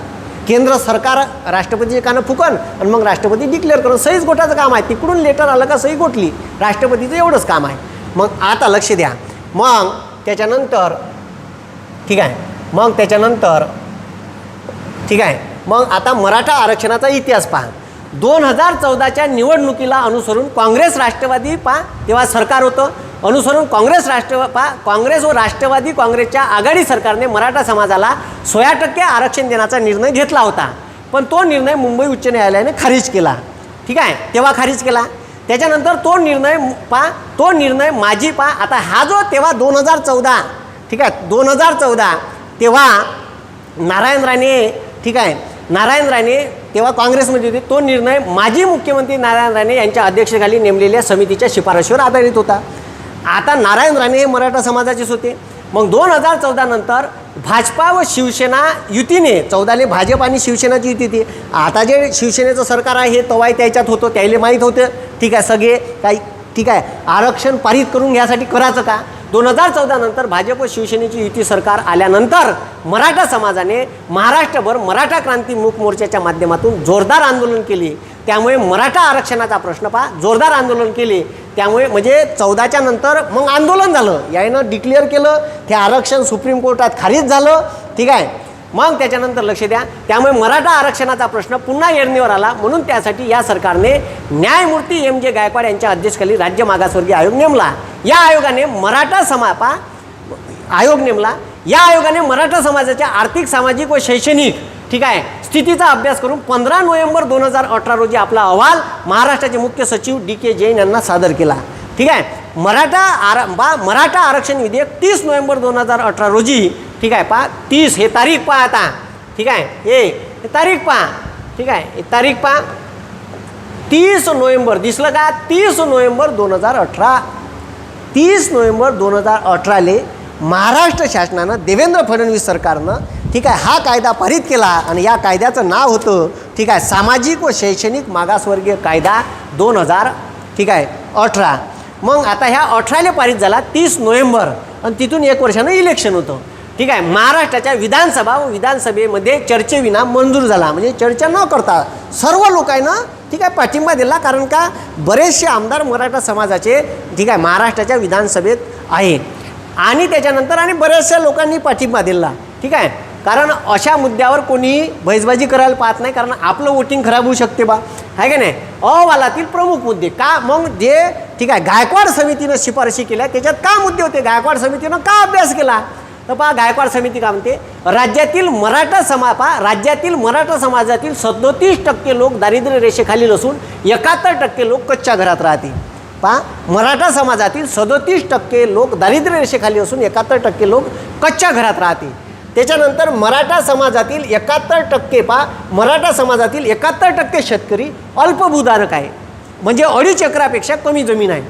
A: केंद्र सरकार राष्ट्रपतीचे कानं फुकन आणि मग राष्ट्रपती डिक्लेअर करून सहीच गोटाचं काम आहे. तिकडून लेटर आलं का सही गोठली, राष्ट्रपतीचं एवढंच काम आहे. मग आता लक्ष द्या, मग त्याच्यानंतर ठीक आहे, ठीक आहे, मग आता मराठा आरक्षणाचा इतिहास पहा. 2014च्या निवडणुकीला अनुसरून काँग्रेस राष्ट्रवादी तेव्हा सरकार होतं, अनुसरून काँग्रेस व राष्ट्रवादी काँग्रेसच्या आघाडी सरकारने मराठा समाजाला 16% आरक्षण देण्याचा निर्णय घेतला होता. पण तो निर्णय मुंबई उच्च न्यायालयाने खारिज केला. ठीक आहे, तेव्हा खारिज केला. त्याच्यानंतर तो निर्णय आता हा जो तेव्हा 2014 ठीक आहे 2014 तेव्हा नारायण राणे ठीक आहे, नारायण राणे तेव्हा काँग्रेसमध्ये होते. तो निर्णय माजी मुख्यमंत्री नारायण राणे यांच्या अध्यक्षतेखाली नेमलेल्या समितीच्या शिफारशीवर आधारित होता. आता नारायण राणे हे मराठा समाजाचेच होते. मग 2014 नंतर भाजपा व शिवसेना युतीने 14ले भाजप आणि शिवसेनाची युती होती. आता जे शिवसेनेचं सरकार आहे हे तवाई त्याच्यात होतं, त्याला माहीत होतं ठीक आहे सगळे काही ठीक आहे आरक्षण पारित करून घ्यासाठी करायचं का. 2014 नंतर भाजप व शिवसेनेची युती सरकार आल्यानंतर मराठा समाजाने महाराष्ट्रभर मराठा क्रांती मूक मोर्चाच्या माध्यमातून जोरदार आंदोलन केले. त्यामुळे मराठा आरक्षणाचा प्रश्न जोरदार आंदोलन केले. त्यामुळे म्हणजे 14च्या नंतर मग आंदोलन झालं, यानं डिक्लेअर केलं, ते आरक्षण सुप्रीम कोर्टात खारिज झालं. ठीक आहे, मग त्याच्यानंतर लक्ष द्या, त्यामुळे मराठा आरक्षणाचा प्रश्न पुन्हा ऐरणीवर आला. म्हणून त्यासाठी या सरकारने न्यायमूर्ती M.J. गायकवाड यांच्या अध्यक्षतेखाली राज्य मागासवर्गीय आयोग नेमला. या आयोगाने आयोगाने मराठा समाजाच्या आर्थिक, सामाजिक व शैक्षणिक ठीक आहे स्थितीचा अभ्यास करून 15 नोव्हेंबर 2018 रोजी आपला अहवाल महाराष्ट्राचे मुख्य सचिव D.K. जैन यांना सादर केला. ठीक आहे, मराठा आरक्षण विधेयक 30 नोव्हेंबर 2018 रोजी ठीक आहे 30 हे तारीख आता ठीक आहे हे तारीख ठीक आहे हे तारीख 30 नोव्हेंबर दिसलं का, 30 नोव्हेंबर 2018 महाराष्ट्र शासनानं देवेंद्र फडणवीस सरकारनं ठीक आहे हा कायदा पारित केला. आणि या कायद्याचं नाव होतं ठीक आहे सामाजिक व शैक्षणिक मागासवर्गीय कायदा 2000 ठीक आहे 18. मग आता ह्या 18ले पारित झाला 30 नोव्हेंबर आणि तिथून 1 वर्षानं इलेक्शन होतं. ठीक आहे, महाराष्ट्राच्या विधानसभा व विधानसभेमध्ये चर्चेविना मंजूर झाला. म्हणजे चर्चा न करता सर्व लोकांना ठीक आहे पाठिंबा दिला. कारण का बरेचसे आमदार मराठा समाजाचे ठीक आहे महाराष्ट्राच्या विधानसभेत आहेत. आणि त्याच्यानंतर आणि बऱ्याचशा लोकांनी पाठिंबा दिला. ठीक आहे, कारण अशा मुद्द्यावर कोणी भैसबाजी करायला पाहत नाही, कारण आपलं वोटिंग खराब होऊ शकते बा, आहे का नाही. अहवालातील प्रमुख मुद्दे का, मग जे ठीक आहे गायकवाड समितीनं शिफारशी केल्या त्याच्यात का मुद्दे होते, गायकवाड समितीनं का अभ्यास केला, तर पहा गायकवाड समिती का म्हणते, राज्यातील मराठा समाजातील 37% लोक दारिद्र्य रेषेखालील असून 71% लोक कच्च्या घरात राहते. पहा, मराठा समाजातील 37% लोक दारिद्र्य रेषेखाली असून 71% लोक कच्च्या घरात राहते. त्याच्यानंतर मराठा समाजातील 71% शेतकरी अल्पभूधारक आहे, म्हणजे 2.5 एकरापेक्षा कमी जमीन आहे.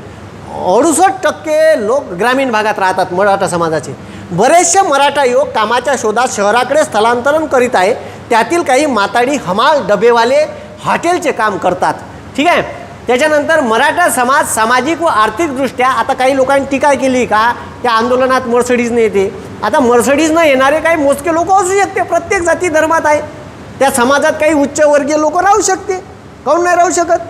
A: 68% लोक ग्रामीण भागात राहतात मराठा समाजाचे. बरेचसे मराठा युवक कामाच्या शोधात शहराकडे स्थलांतरण करीत आहे. त्यातील काही माताडी, हमाल, डबेवाले, हॉटेलचे काम करतात. ठीक आहे. त्याच्यानंतर मराठा समाज सामाजिक व आर्थिकदृष्ट्या, आता काही लोकांनी टीका केली का त्या आंदोलनात मर्सडीजने येते. आता मर्सडीजनं येणारे काही मोजके लोक असू शकते, प्रत्येक जाती धर्मात आहे. त्या समाजात काही उच्चवर्गीय लोक राहू शकते, काहून नाही राहू शकत,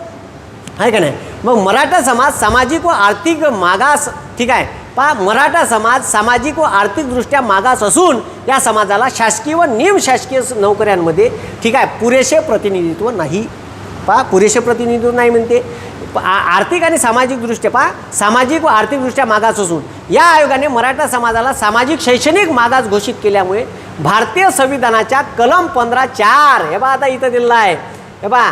A: आहे का नाही. मग मराठा समाज सामाजिक व आर्थिक मागास, ठीक आहे, पहा मराठा समाज सामाजिक व आर्थिकदृष्ट्या मागास असून या समाजाला शासकीय व निमशासकीय नोकऱ्यांमध्ये ठीक आहे पुरेसे प्रतिनिधित्व नाही. पहा पुरेसे प्रतिनिधित्व नाही म्हणते. आर्थिक आणि सामाजिकदृष्ट्या, पहा सामाजिक व आर्थिकदृष्ट्या मागास असून या आयोगाने मराठा समाजाला सामाजिक शैक्षणिक मागास घोषित केल्यामुळे भारतीय संविधानाच्या कलम 15(4) हे पहा आता इथं दिलेलं आहे. हे पहा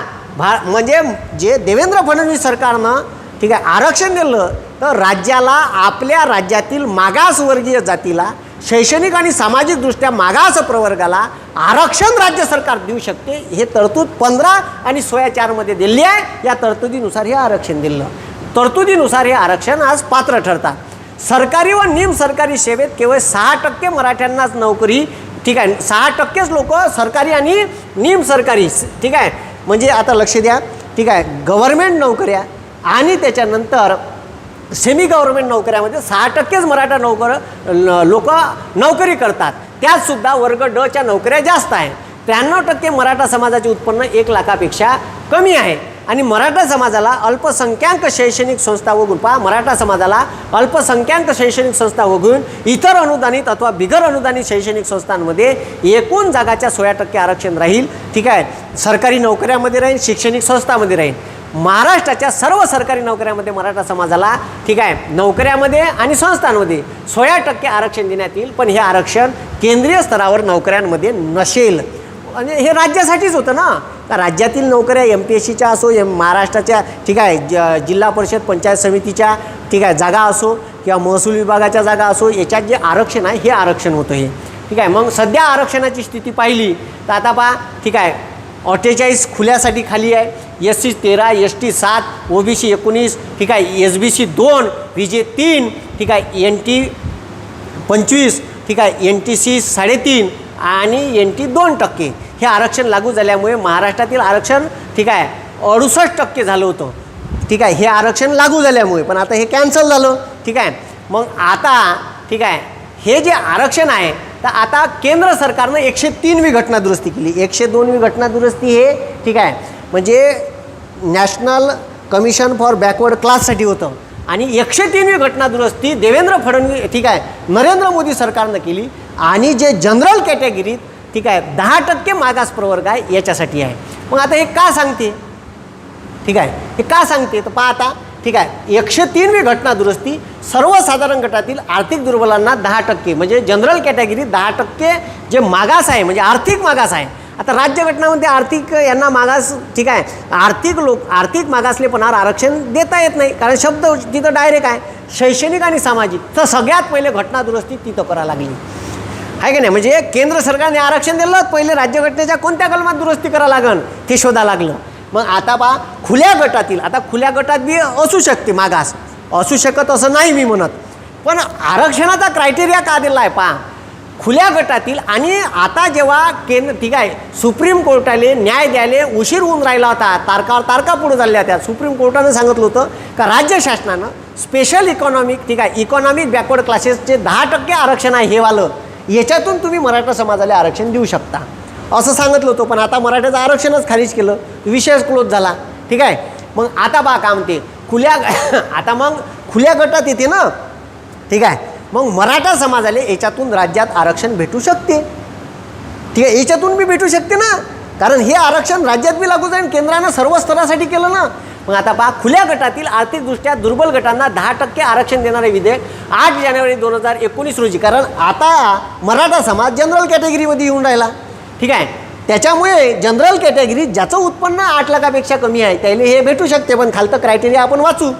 A: म्हणजे जे देवेंद्र फडणवीस सरकारनं ठीक आहे आरक्षण दिलं तर राज्याला, आपल्या राज्यातील मागासवर्गीय जातीला, शैक्षणिक आणि सामाजिकदृष्ट्या मागास प्रवर्गाला आरक्षण राज्य सरकार देऊ शकते. हे तरतूद 15 आणि 16(4) मध्ये दिली आहे. या तरतुदीनुसार हे आरक्षण दिलं. तरतुदीनुसार हे आरक्षण आज पात्र ठरतात. सरकारी व निमसरकारी सेवेत केवळ 6% मराठ्यांनाच नोकरी, ठीक आहे, 6%च लोक सरकारी आणि निमसरकारी, ठीक आहे, म्हणजे आता लक्ष द्या, ठीक आहे, गव्हर्मेंट नोकऱ्या आणि त्याच्यानंतर सेमी गव्हर्मेंट नोकऱ्यामध्ये 6%च मराठा लोक नोकरी करतात. त्यातसुद्धा वर्ग ड च्या नोकऱ्या जास्त आहे. 93% मराठा समाजाचे उत्पन्न 1 लाखापेक्षा कमी आहे. आणि मराठा समाजाला अल्पसंख्याक शैक्षणिक संस्था वगळून, पहा, मराठा समाजाला अल्पसंख्याक शैक्षणिक संस्था वगळून इतर अनुदानित अथवा बिगर अनुदानित शैक्षणिक संस्थांमध्ये एकूण जागाच्या 16% आरक्षण राहील. ठीक आहे, सरकारी नोकऱ्यामध्ये राहील, शैक्षणिक संस्थांमध्ये राहील. महाराष्ट्राच्या सर्व सरकारी नोकऱ्यामध्ये मराठा समाजाला, ठीक आहे, नोकऱ्यामध्ये आणि संस्थांमध्ये 16% आरक्षण देण्यात येईल. पण हे आरक्षण केंद्रीय स्तरावर नोकऱ्यांमध्ये नसेल. म्हणजे हे राज्यासाठीच होतं ना, का राज्यातील नोकऱ्या MPSCच्या असो, महाराष्ट्राच्या, ठीक आहे, जिल्हा परिषद पंचायत समितीच्या, ठीक आहे, जागा असो किंवा महसूल विभागाच्या जागा असो, याच्यात जे आरक्षण आहे हे आरक्षण होतं हे. ठीक आहे, मग सध्या आरक्षणाची स्थिती पाहिली तर आता पहा, ठीक आहे, 48 खुल्यासाठी खाली आहे, SC 13, ST 7, OBC 19, ठीक आहे, SBC 2, VJ 3, ठीक आहे, NT 25, ठीक आहे, NTC 3.5 आणि NT 2%. हे आरक्षण लागू झाल्यामुळे महाराष्ट्रातील आरक्षण, ठीक आहे, 68% झालं होतं. ठीक आहे, हे आरक्षण लागू झाल्यामुळे, पण आता हे कॅन्सल झालं. ठीक आहे, मग आता, ठीक आहे, हे जे आरक्षण आहे तर आता केंद्र सरकारनं 103वी घटना दुरुस्ती केली. 102वी घटना दुरुस्ती हे, ठीक आहे, म्हणजे नॅशनल कमिशन फॉर बॅकवर्ड क्लाससाठी होतं. आणि 103वी घटना दुरुस्ती देवेंद्र फडणवीस, ठीक आहे, नरेंद्र मोदी सरकारनं केली. आणि जे जनरल कॅटेगरीत, ठीक आहे, 10% मागास प्रवर्ग आहे याच्यासाठी आहे. मग आता हे का सांगते, ठीक आहे, हे का सांगते तर पहा आता, ठीक आहे, 103वी घटना दुरुस्ती सर्वसाधारण गटातील आर्थिक दुर्बलांना 10%, म्हणजे जनरल कॅटेगरीत 10% जे मागास आहे, म्हणजे आर्थिक मागास आहे. आता राज्यघटनामध्ये आर्थिक यांना मागास, ठीक आहे, आर्थिक मागासलेपणावर आरक्षण देता येत नाही, कारण शब्द तिथं डायरेक्ट आहे शैक्षणिक आणि सामाजिक. तर सगळ्यात पहिले घटना दुरुस्ती तिथं करायला लागली आहे की नाही. म्हणजे केंद्र सरकारने आरक्षण दिलं, पहिले राज्यघटनेच्या कोणत्या कलमात दुरुस्ती करावं लागेल ते शोधा लागलं. मग आता पहा, खुल्या गटातील, आता खुल्या गटात बी असू शकते मागास, असू शकत असं नाही मी म्हणत, पण आरक्षणाचा क्रायटेरिया का दिला आहे पहा, खुल्या गटातील. आणि आता जेव्हा ठीक आहे, सुप्रीम कोर्टाने न्याय द्यायला उशीर होऊन राहिला होता, तारखा पुढे झाल्या होत्या. सुप्रीम कोर्टानं सांगितलं होतं का राज्य शासनानं स्पेशल इकॉनॉमिक, ठीक आहे, इकॉनॉमिक बॅकवर्ड क्लासेसचे 10% आरक्षण आहे हे वालं, याच्यातून तुम्ही मराठा समाजाला आरक्षण देऊ शकता असं सांगितलं होतं. पण आता मराठ्याचं आरक्षणच खारिज केलं, विषयच क्लोज झाला. ठीक आहे, मग आता बा का म्हणते आता मग खुल्या गटात येते ना, ठीक आहे, मग मराठा समाजाला याच्यातून राज्यात आरक्षण भेटू शकते. ठीक आहे, याच्यातून बी भेटू शकते ना, कारण हे आरक्षण राज्यात बी लागू जाईल, केंद्रानं सर्व स्तरासाठी केलं ना. मग आता पहा, खुल्या गटातील आर्थिकदृष्ट्या दुर्बल गटांना 10% आरक्षण देणारे विधेयक 8 जानेवारी 2019 रोजी, कारण आता मराठा समाज जनरल कॅटेगरीमध्ये येऊन राहिला. ठीक आहे, त्याच्यामुळे जनरल कॅटेगरी ज्याचं उत्पन्न 8 लाखापेक्षा कमी आहे त्याला हे भेटू शकते. पण खालतं क्रायटेरिया आपण वाचू,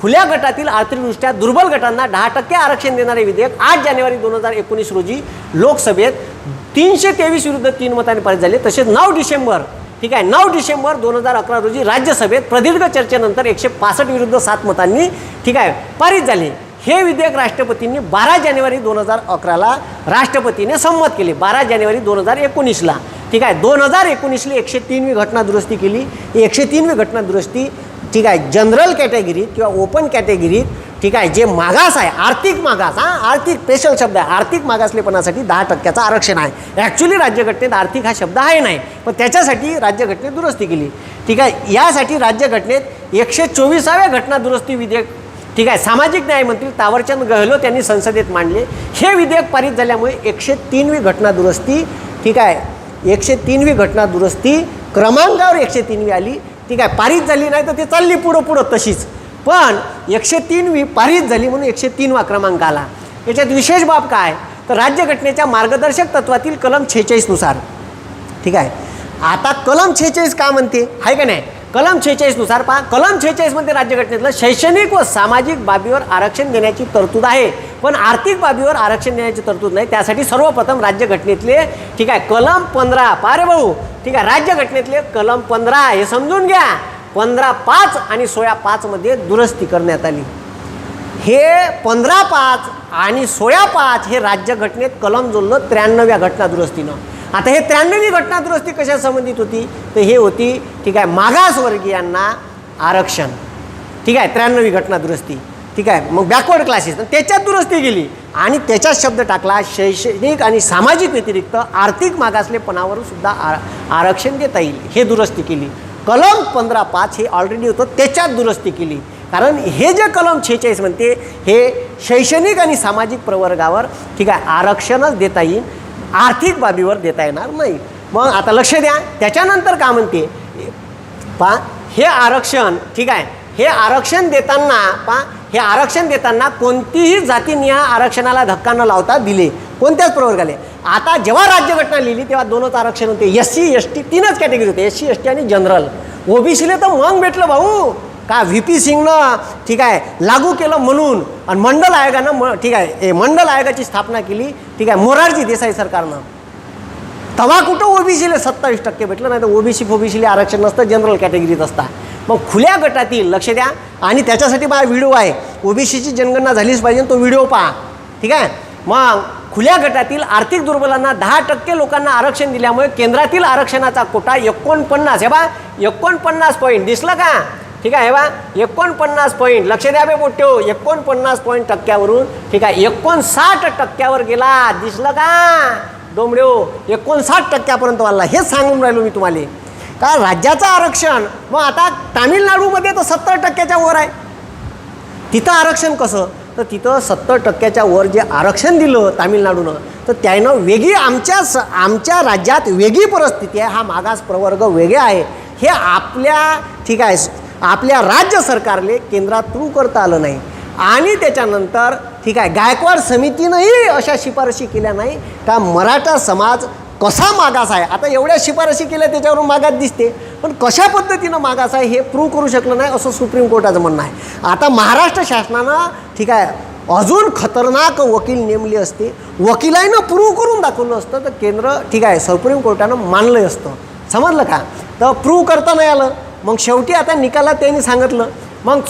A: खुल्या गटातील आर्थिकदृष्ट्या दुर्बल गटांना 10% आरक्षण देणारे विधेयक 8 जानेवारी 2019 रोजी लोकसभेत 323 विरुद्ध 3 मतांनी पारित झाले. तसेच 9 डिसेंबर, ठीक आहे, 9 डिसेंबर 2011 रोजी राज्यसभेत प्रदीर्घ चर्चेनंतर 165 विरुद्ध 7 मतांनी, ठीक आहे, पारित झाले. हे विधेयक राष्ट्रपतींनी 12 जानेवारी 2011ला राष्ट्रपतीने संमत केले, 12 जानेवारी 2019ला. ठीक आहे, 2019ला 103वी घटना दुरुस्ती केली. 103वी घटना दुरुस्ती, ठीक आहे, जनरल कॅटेगरीत किंवा ओपन कॅटेगरीत, ठीक आहे, जे मागास आहे, आर्थिक मागास, आर्थिक स्पेशल शब्द आहे, आर्थिक मागासलेपणासाठी 10% आरक्षण आहे. ॲक्च्युली राज्यघटनेत आर्थिक हा शब्द आहे नाही, पण त्याच्यासाठी राज्यघटनेत दुरुस्ती केली. ठीक आहे, यासाठी राज्यघटनेत 124व्या घटना दुरुस्ती विधेयक, ठीक आहे, सामाजिक न्यायमंत्री तावरचंद गहलोत यांनी संसदेत मांडले. हे विधेयक पारित झाल्यामुळे 103वी घटना दुरुस्ती, ठीक आहे, 103वी घटना दुरुस्ती क्रमांकावर 103वी आली. ठीक आहे, पारित झाली नाही तर ते चालली पुढं तशीच, पण 103वी पारित झाली म्हणून 103वा क्रमांक आला. याच्यात विशेष बाब काय तर राज्यघटनेच्या मार्गदर्शक तत्वातील कलम 46 नुसार, ठीक आहे, आता कलम 46 का म्हणते आहे का नाही, कलम 46 नुसार पहा, कलम 46 मध्ये राज्यघटनेतलं शैक्षणिक व सामाजिक बाबीवर आरक्षण देण्याची तरतूद आहे, पण आर्थिक बाबीवर आरक्षण देण्याची तरतूद नाही. त्यासाठी सर्वप्रथम राज्यघटनेतले, ठीक आहे, कलम 15 पारे भाऊ, ठीक आहे, राज्यघटनेतले कलम 15 हे समजून घ्या, 15(5) आणि 16(5) मध्ये दुरुस्ती करण्यात आली. हे 15(5) आणि 16(5) हे राज्यघटनेत कलम जोडलं 93व्या घटनादुरुस्तीनं. आता हे 93वी घटनादुरुस्ती कशा संबंधित होती, तर हे होती ठीक आहे मागासवर्गीयांना आरक्षण. ठीक आहे 93वी घटनादुरुस्ती. ठीक आहे, मग बॅकवर्ड क्लासेस त्याच्यात दुरुस्ती केली आणि त्याच्यात शब्द टाकला शैक्षणिक आणि सामाजिक व्यतिरिक्त आर्थिक मागासलेपणावर सुद्धा आरक्षण देता येईल, हे दुरुस्ती केली. कलम 15(5) हे ऑलरेडी होतं, त्याच्यात दुरुस्ती केली. कारण हे जे कलम 46 म्हणते हे शैक्षणिक आणि सामाजिक प्रवर्गावर ठीक आहे आरक्षणच देता येईल, आर्थिक बाबीवर देता येणार नाही. मग आता लक्ष द्या, त्याच्यानंतर का म्हणते पहा हे आरक्षण ठीक आहे, हे आरक्षण देताना हे आरक्षण देताना कोणतीही जातीनिहाय आरक्षणाला धक्का न लावता दिले, कोणत्याच प्रवर्गाले. आता जेव्हा राज्यघटना लिहिली तेव्हा दोनच आरक्षण होते, SC ST तीनच कॅटेगरी होते, SC ST आणि जनरल. ओबीसीले तर मग भेटलं भाऊ का VP सिंगनं ठीक आहे लागू केलं म्हणून, आणि मंडल आयोगानं ठीक आहे मंडल आयोगाची स्थापना केली ठीक आहे मोरारजी देसाई सरकारनं. तेव्हा कुठं ओबीसीला 27% भेटलं, नाही तर ओबीसीला आरक्षण नसतं, जनरल कॅटेगरीत असता. मग खुल्या गटातील लक्ष द्या, आणि त्याच्यासाठी माझा व्हिडिओ आहे, ओबीसीची जनगणना झालीच पाहिजे, तो व्हिडिओ पहा. ठीक आहे, मग खुल्या गटातील आर्थिक दुर्बलांना 10% लोकांना आरक्षण दिल्यामुळे केंद्रातील आरक्षणाचा कोटा 49 हे बा 49 पॉईंट दिसलं का. ठीक आहे, हे बा 49 पॉईंट लक्ष द्या बे मोठ्यो, 49 पॉईंट टक्क्यावरून ठीक आहे 59% गेला, दिसलं का डोंबड्यो, 59% वाढला. हेच सांगून राहिलो मी तुम्हाला का राज्याचं आरक्षण. मग आता तामिळनाडूमध्ये तर 70% वर आहे, तिथं आरक्षण कसं, तर तिथं 70% वर जे आरक्षण दिलं तामिळनाडूनं, तर त्यानं वेगळी आमच्या राज्यात वेगळी परिस्थिती आहे, हा मागास प्रवर्ग वेगळा आहे, हे आपल्या ठीक आहे आपल्या राज्य सरकारले केंद्रात प्रूव्ह करता आलं नाही. आणि त्याच्यानंतर ठीक आहे गायकवाड समितीनंही अशा शिफारशी केल्या नाही का मराठा समाज कसा मागास आहे. आता एवढ्या शिफारशी केल्या त्याच्यावरून मागास दिसते, पण कशा पद्धतीनं मागास आहे हे प्रूव्ह करू शकलं नाही असं सुप्रीम कोर्टाचं म्हणणं आहे. आता महाराष्ट्र शासनानं ठीक आहे अजून खतरनाक वकील नेमले असते, वकिलांना प्रूव्ह करून दाखवलं असतं तर केंद्र ठीक आहे सुप्रीम कोर्टानं मानलं असतं. समजलं का, तर प्रूव्ह करता नाही आलं. मग शेवटी आता निकालात त्यांनी सांगितलं, मग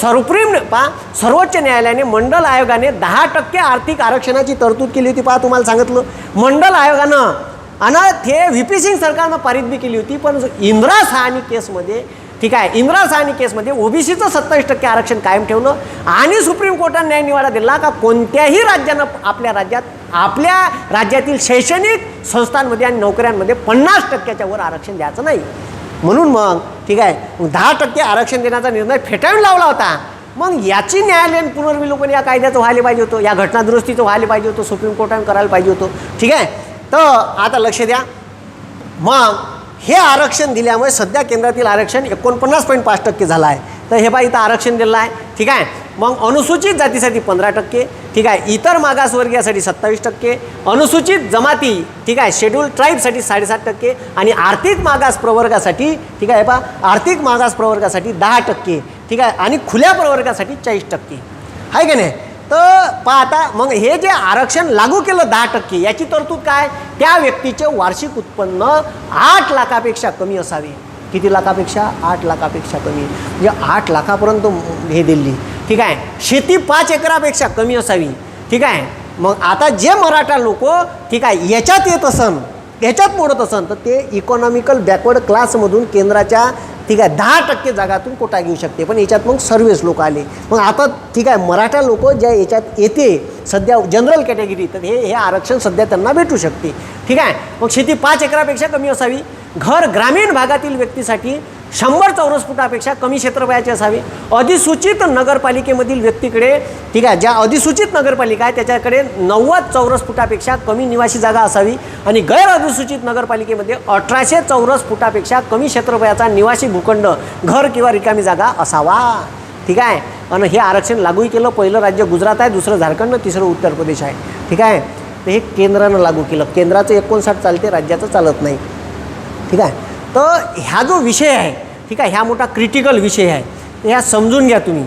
A: सर्वोच्च न्यायालयाने मंडल आयोगाने 10% आर्थिक आरक्षणाची तरतूद केली होती. पहा तुम्हाला सांगितलं मंडल आयोगानं, आणि ते VP सिंग सरकारनं पारित बी केली होती, पण इंदिरा साहनी केसमध्ये ठीक आहे इंदिरा साहनी केसमध्ये ओबीसीचं 27% आरक्षण कायम ठेवलं, आणि सुप्रीम कोर्टाने न्याय निवाडा दिला का कोणत्याही राज्यानं आपल्या राज्यातील शैक्षणिक संस्थांमध्ये आणि नोकऱ्यांमध्ये 50% वर आरक्षण द्यायचं नाही. म्हणून मग ठीक आहे 10% आरक्षण देण्याचा निर्णय फेटाळून लावला होता. मग याची न्यायालयीन पुनर्विलोकन या कायद्याचं व्हायला पाहिजे होतं, या घटनादुरुस्तीचं व्हायला पाहिजे होतं, सुप्रीम कोर्टाने करायला पाहिजे होतं. ठीक आहे, तर आता लक्ष द्या, मग हे आरक्षण दिल्यामुळे सध्या केंद्रातील आरक्षण 49.5% झालं आहे. तर हे बा इथं आरक्षण दिलं आहे. ठीक आहे, मग अनुसूचित जातीसाठी 15%, ठीक आहे इतर मागासवर्गीयासाठी 27%, अनुसूचित जमाती ठीक आहे शेड्यूल ट्राईबसाठी 7.5% आणि आर्थिक मागास प्रवर्गासाठी ठीक आहे बा आर्थिक मागास प्रवर्गासाठी 10%, ठीक आहे आणि खुल्या प्रवर्गासाठी 40% आहे की नाही. तर पहा आता मग हे जे आरक्षण लागू केलं 10%, याची तरतूद काय, त्या व्यक्तीचे वार्षिक उत्पन्न 8 लाखापेक्षा कमी असावे. किती लाखापेक्षा, 8 लाखापेक्षा कमी, म्हणजे 8 लाखापर्यंत हे दिली. ठीक आहे, शेती 5 एकरापेक्षा कमी असावी. ठीक आहे, मग आता जे मराठा लोक ठीक आहे याच्यात येत असन, याच्यात मोडत असन, तर ते इकॉनॉमिकल बॅकवर्ड क्लासमधून केंद्राच्या ठीक आहे 10% जागातून कोटा घेऊ शकते. पण याच्यात मग सर्वच लोक आले. मग आता ठीक आहे मराठा लोक ज्या याच्यात येते सध्या जनरल कॅटेगरी, तर हे आरक्षण सध्या त्यांना भेटू शकते. ठीक आहे, मग शेती 5 एकरापेक्षा कमी असावी. घर ग्रामीण भागातील व्यक्तीसाठी 100 चौरस फुटापेक्षा कमी क्षेत्रफळाचे असावे. अधिसूचित नगरपालिकेमधील व्यक्तीकडे ठीक आहे ज्या अधिसूचित नगरपालिका आहे त्याच्याकडे 90 चौरस फुटापेक्षा कमी निवासी जागा असावी. आणि गैर अधिसूचित नगरपालिकेमध्ये 1800 चौरस फुटापेक्षा कमी क्षेत्रफळाचा निवासी भूखंड घर किंवा रिकामी जागा असावा. ठीक आहे, आणि हे आरक्षण लागूही केलं. पहिलं राज्य गुजरात आहे, दुसरं झारखंड, तिसरं उत्तर प्रदेश आहे. ठीक आहे, तर हे केंद्रानं लागू केलं. केंद्राचं 59 चालते, राज्याचं चालत नाही. ठीक आहे, तर ह्या जो विषय आहे ठीक आहे ह्या मोठा क्रिटिकल विषय आहे, तर ह्या समजून घ्या तुम्ही.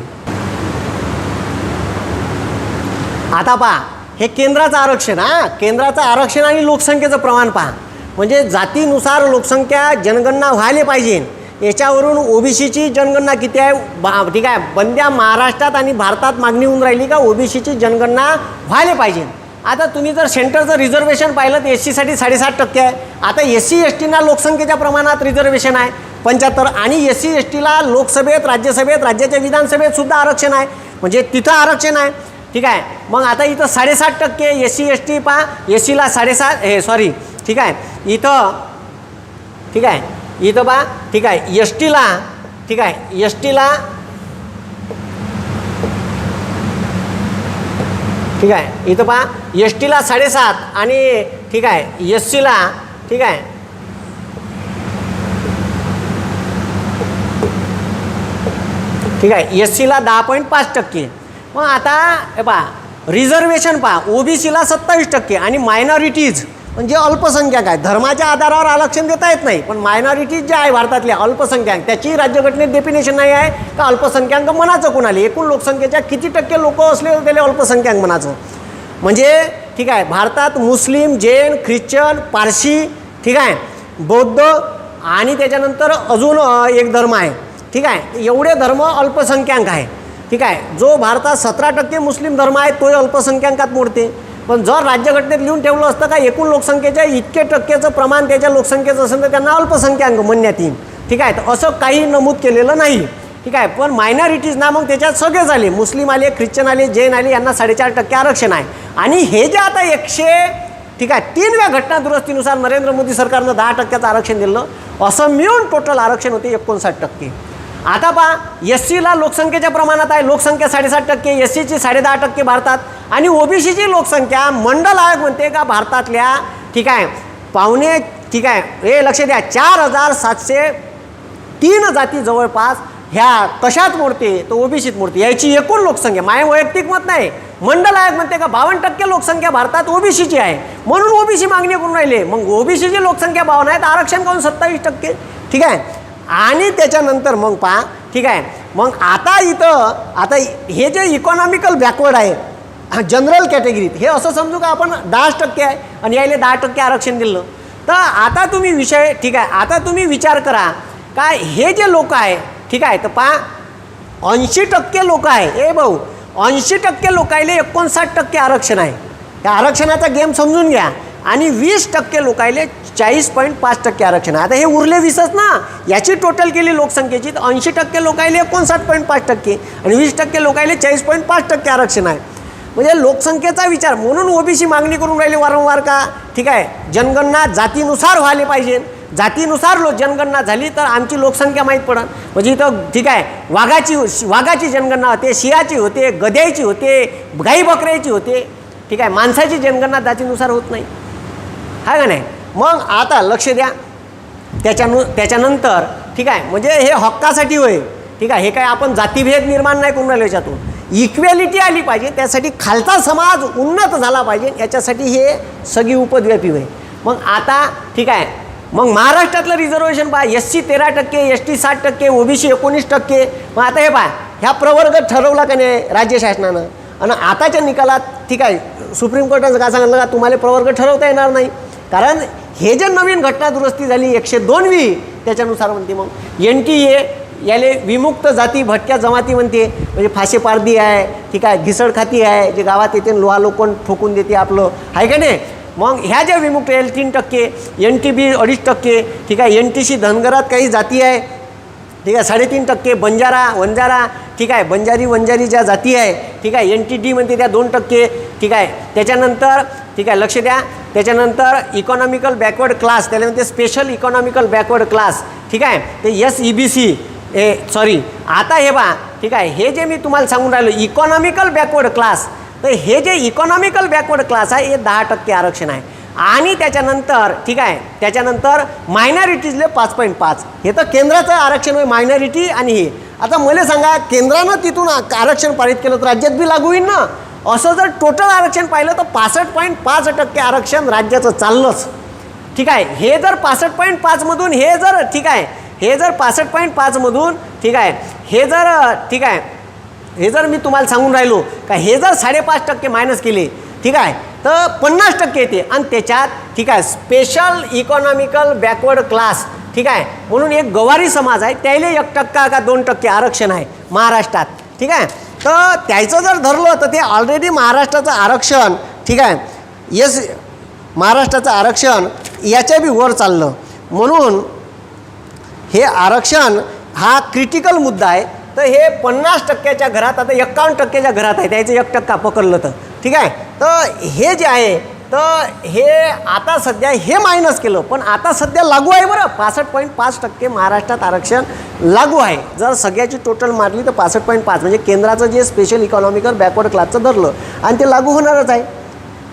A: आता पहा हे केंद्राचं आरक्षण, केंद्राचं आरक्षण आणि लोकसंख्येचं प्रमाण पहा. म्हणजे जातीनुसार लोकसंख्या जनगणना व्हायला पाहिजे याच्यावरून ओबीसीची जनगणना किती आहे ठीक आहे, बंद्या महाराष्ट्रात आणि भारतात मागणी होऊन राहिली का ओबीसीची जनगणना व्हायला पाहिजे. आता तुम्ही जर सेंटरचं रिझर्वेशन पाहिलं तर SC साठी 7.5% आहे. आता SC STना लोकसंख्येच्या प्रमाणात रिझर्वेशन आहे 75, आणि SC STला लोकसभेत, राज्यसभेत, राज्याच्या विधानसभेत सुद्धा आरक्षण आहे, म्हणजे तिथं आरक्षण आहे. ठीक आहे, मग आता इथं 7.5% SC ST पहा, SCला 7.5 ठीक आहे इथं, ठीक आहे इथं पहा, ठीक आहे STला, ठीक आहे STला, ठीक आहे इथं पहा STला 7.5 आणि ठीक आहे SCला, ठीक आहे ठीक आहे SCला 10.5%. मग आता हे पहा रिझर्वेशन पहा, ओबीसीला 27% आणि मायनॉरिटीज म्हणजे अल्पसंख्याक आहे, धर्माच्या आधारावर आरक्षण देता येत नाही, पण मायनॉरिटीज जे आहे भारतातल्या अल्पसंख्याक त्याची राज्यघटनेत डेफिनेशन नाही आहे का अल्पसंख्याक म्हणायचं कोणाला, एकूण लोकसंख्येच्या किती टक्के लोक असले त्याला अल्पसंख्याक म्हणायचं. म्हणजे ठीक आहे भारतात मुस्लिम, जैन, ख्रिश्चन, पारशी, ठीक आहे बौद्ध आणि त्याच्यानंतर अजून एक धर्म आहे. ठीक आहे, एवढे धर्म अल्पसंख्याक आहे. ठीक आहे, जो भारतात 17% मुस्लिम धर्म आहे तोही अल्पसंख्याकात मोडते. पण जर राज्यघटनेत लिहून ठेवलं असतं का एकूण लोकसंख्येच्या इतके टक्केचं प्रमाण त्याच्या लोकसंख्येचं असेल तर त्यांना अल्पसंख्याक म्हणण्यात येईल. ठीक आहे, तर असं काही नमूद केलेलं नाही. ठीक आहे, पण मायनॉरिटीज ना मग त्याच्यात सगळेच आले, मुस्लिम आले, ख्रिश्चन आले, जैन आले, यांना 4.5% आरक्षण आहे. आणि हे जे आता 3व्या घटना दुरुस्तीनुसार नरेंद्र मोदी सरकारनं 10% आरक्षण दिलं, असं मिळून टोटल आरक्षण होते 59%. आता पहा SCला लोकसंख्येच्या प्रमाणात आहे, लोकसंख्या 7.5%, SCची 10.5% भारतात, आणि ओबीसीची लोकसंख्या मंडल आयोग म्हणते का भारतातल्या ठीक आहे पावणे ठीक आहे हे लक्ष द्या 4,703 जाती जवळपास ह्या कशात मोडते तर ओबीसीत मोडते. याची एकूण लोकसंख्या, माझे वैयक्तिक मत नाही, मंडल आयोग म्हणते का 52% लोकसंख्या भारतात ओबीसीची आहे, म्हणून ओबीसी मागणी करून राहिले. मग ओबीसीची लोकसंख्या 52 आहे तर आरक्षण करून 27%. ठीक आहे, आणि त्याच्यानंतर मग पहा ठीक आहे मग आता इथं आता हे जे इकॉनॉमिकल बॅकवर्ड आहे जनरल कॅटेगरीत, हे असं समजू का आपण 10% आहे आणि यायला 10% आरक्षण दिलं. तर आता तुम्ही विषय ठीक आहे आता तुम्ही विचार करा का हे जे लोक आहे ठीक आहे तर पहा 80% लोक आहे, ए भाऊ 80% लोकायले 59% आरक्षण आहे. त्या आरक्षणाचा गेम समजून घ्या. आणि 20% लोकायले 40.5% आरक्षण आहे. आता हे उरले 20च ना, याची टोटल केली लोकसंख्येची तर 80% लोकायले 59.5% आणि 20% लोकायले 40.5% आरक्षण आहे. म्हणजे लोकसंख्येचा विचार म्हणून ओबीसी मागणी करून राहिली वारंवार का ठीक आहे जनगणना जातीनुसार व्हायला पाहिजे. जातीनुसार जनगणना झाली तर आमची लोकसंख्या माहीत पडत. म्हणजे इथं ठीक आहे वाघाची जनगणना होते, शियाची होते, गध्याची होते, गाई बकऱ्याची होते. ठीक आहे, माणसाची जनगणना जातीनुसार होत नाही, आहे का नाही. मग आता लक्ष द्या त्याच्यानंतर ठीक आहे म्हणजे हे हक्कासाठी होय. ठीक आहे, हे काय आपण जातीभेद निर्माण नाही करून राहिलो, याच्यातून इक्वॅलिटी आली पाहिजे, त्यासाठी खालचा समाज उन्नत झाला पाहिजे, याच्यासाठी हे सगळी उपद्व्यापी होय. मग आता ठीक आहे मग महाराष्ट्रातलं रिझर्वेशन पहा, SC 13%, ST 60%, ओबीसी 19%. मग आता हे पहा ह्या प्रवर्ग ठरवला का नाही राज्य शासनानं, आणि आताच्या निकालात ठीक आहे सुप्रीम कोर्टानं काय सांगितलं का तुम्हाला प्रवर्ग ठरवता येणार नाही, कारण हे जे नवीन घटना दुरुस्ती झाली 102वी त्याच्यानुसार म्हणते. मग NTA याले विमुक्त जाती भटक्या जमाती म्हणते, म्हणजे फाशेपारदी आहे ठीक आहे, घिसड खाती आहे, जे गावात येते लोहा लोखंड ठोकून देते आपलं, आहे का नाही. मग ह्या ज्या विमुक्त याला 3%, NTB 2.5%, ठीक आहे, NTC धनगरात काही जाती आहे ठीक आहे 3.5%, वंजारा ठीक आहे वंजारी ज्या जाती आहे ठीक आहे NTD म्हणते त्या 2%. ठीक आहे, त्याच्यानंतर ठीक आहे लक्ष द्या त्याच्यानंतर इकॉनॉमिकल बॅकवर्ड क्लास त्याला म्हणते स्पेशल इकॉनॉमिकल बॅकवर्ड क्लास. ठीक आहे, ते SEBC आता हे बा ठीक आहे हे जे मी तुम्हाला सांगून राहिलो इकॉनॉमिकल बॅकवर्ड क्लास, तर हे जे इकॉनॉमिकल बॅकवर्ड क्लास आहे हे 10% आरक्षण आहे. आणि त्याच्यानंतर ठीक आहे त्याच्यानंतर मायनॉरिटीजले 5.5, हे तर केंद्राचं आरक्षण आहे मायनॉरिटी. आणि हे आता मला सांगा केंद्रानं तिथून आरक्षण पारित केलं तर राज्यात बी लागू होईल ना. असं जर टोटल आरक्षण पाहिलं तर 65.5% आरक्षण राज्याचं चाललंच. ठीक आहे, हे जर 65.5मधून हे जर ठीक आहे हे जर 65.5मधून ठीक आहे हे जर मी तुम्हाला सांगून राहिलो का हे जर 5.5% मायनस केले ठीक आहे तर 50% येते. आणि त्याच्यात ठीक आहे स्पेशल इकॉनॉमिकल बॅकवर्ड क्लास ठीक आहे. म्हणून एक गवारी समाज आहे, त्याला 1% का 2% आरक्षण आहे महाराष्ट्रात, ठीक आहे. तर त्याचं जर धरलं तर ते ऑलरेडी महाराष्ट्राचं आरक्षण, ठीक आहे, येस, महाराष्ट्राचं आरक्षण याच्या बी वर चाललं. म्हणून हे आरक्षण हा क्रिटिकल मुद्दा आहे. तर हे 50%च्या घरात आता 51%च्या घरात आहे, त्याचं 1% पकडलं तर, ठीक आहे. तर हे जे आहे, तर हे आता सध्या हे मायनस केलं, पण आता सध्या लागू आहे बरं. 65.5% महाराष्ट्रात आरक्षण लागू आहे. जर सगळ्याची टोटल मारली तर 65.5 म्हणजे केंद्राचं जे स्पेशल इकॉनॉमिकल बॅकवर्ड क्लासचं धरलं आणि ते लागू होणारच आहे.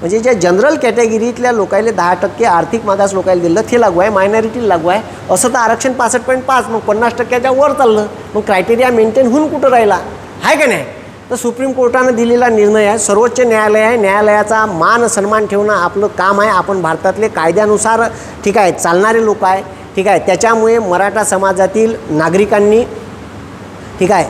A: म्हणजे ज्या जनरल कॅटेगरीतल्या लोकायले 10% आर्थिक मागास लोकायला दिलं ते लागू आहे, मायनॉरिटीला लागू आहे. असं तर आरक्षण 65.5 मग 50%च्या वर चाललं, मग क्रायटेरिया मेंटेन होऊन कुठं राहिला आहे का नाही. तर सुप्रीम कोर्टानं दिलेला निर्णय आहे, सर्वोच्च न्यायालय आहे, न्यायालयाचा मान सन्मान ठेवणं आपलं काम आहे. आपण भारतातले कायद्यानुसार, ठीक आहे, चालणारे लोक आहे, ठीक आहे. त्याच्यामुळे मराठा समाजातील नागरिकांनी, ठीक आहे,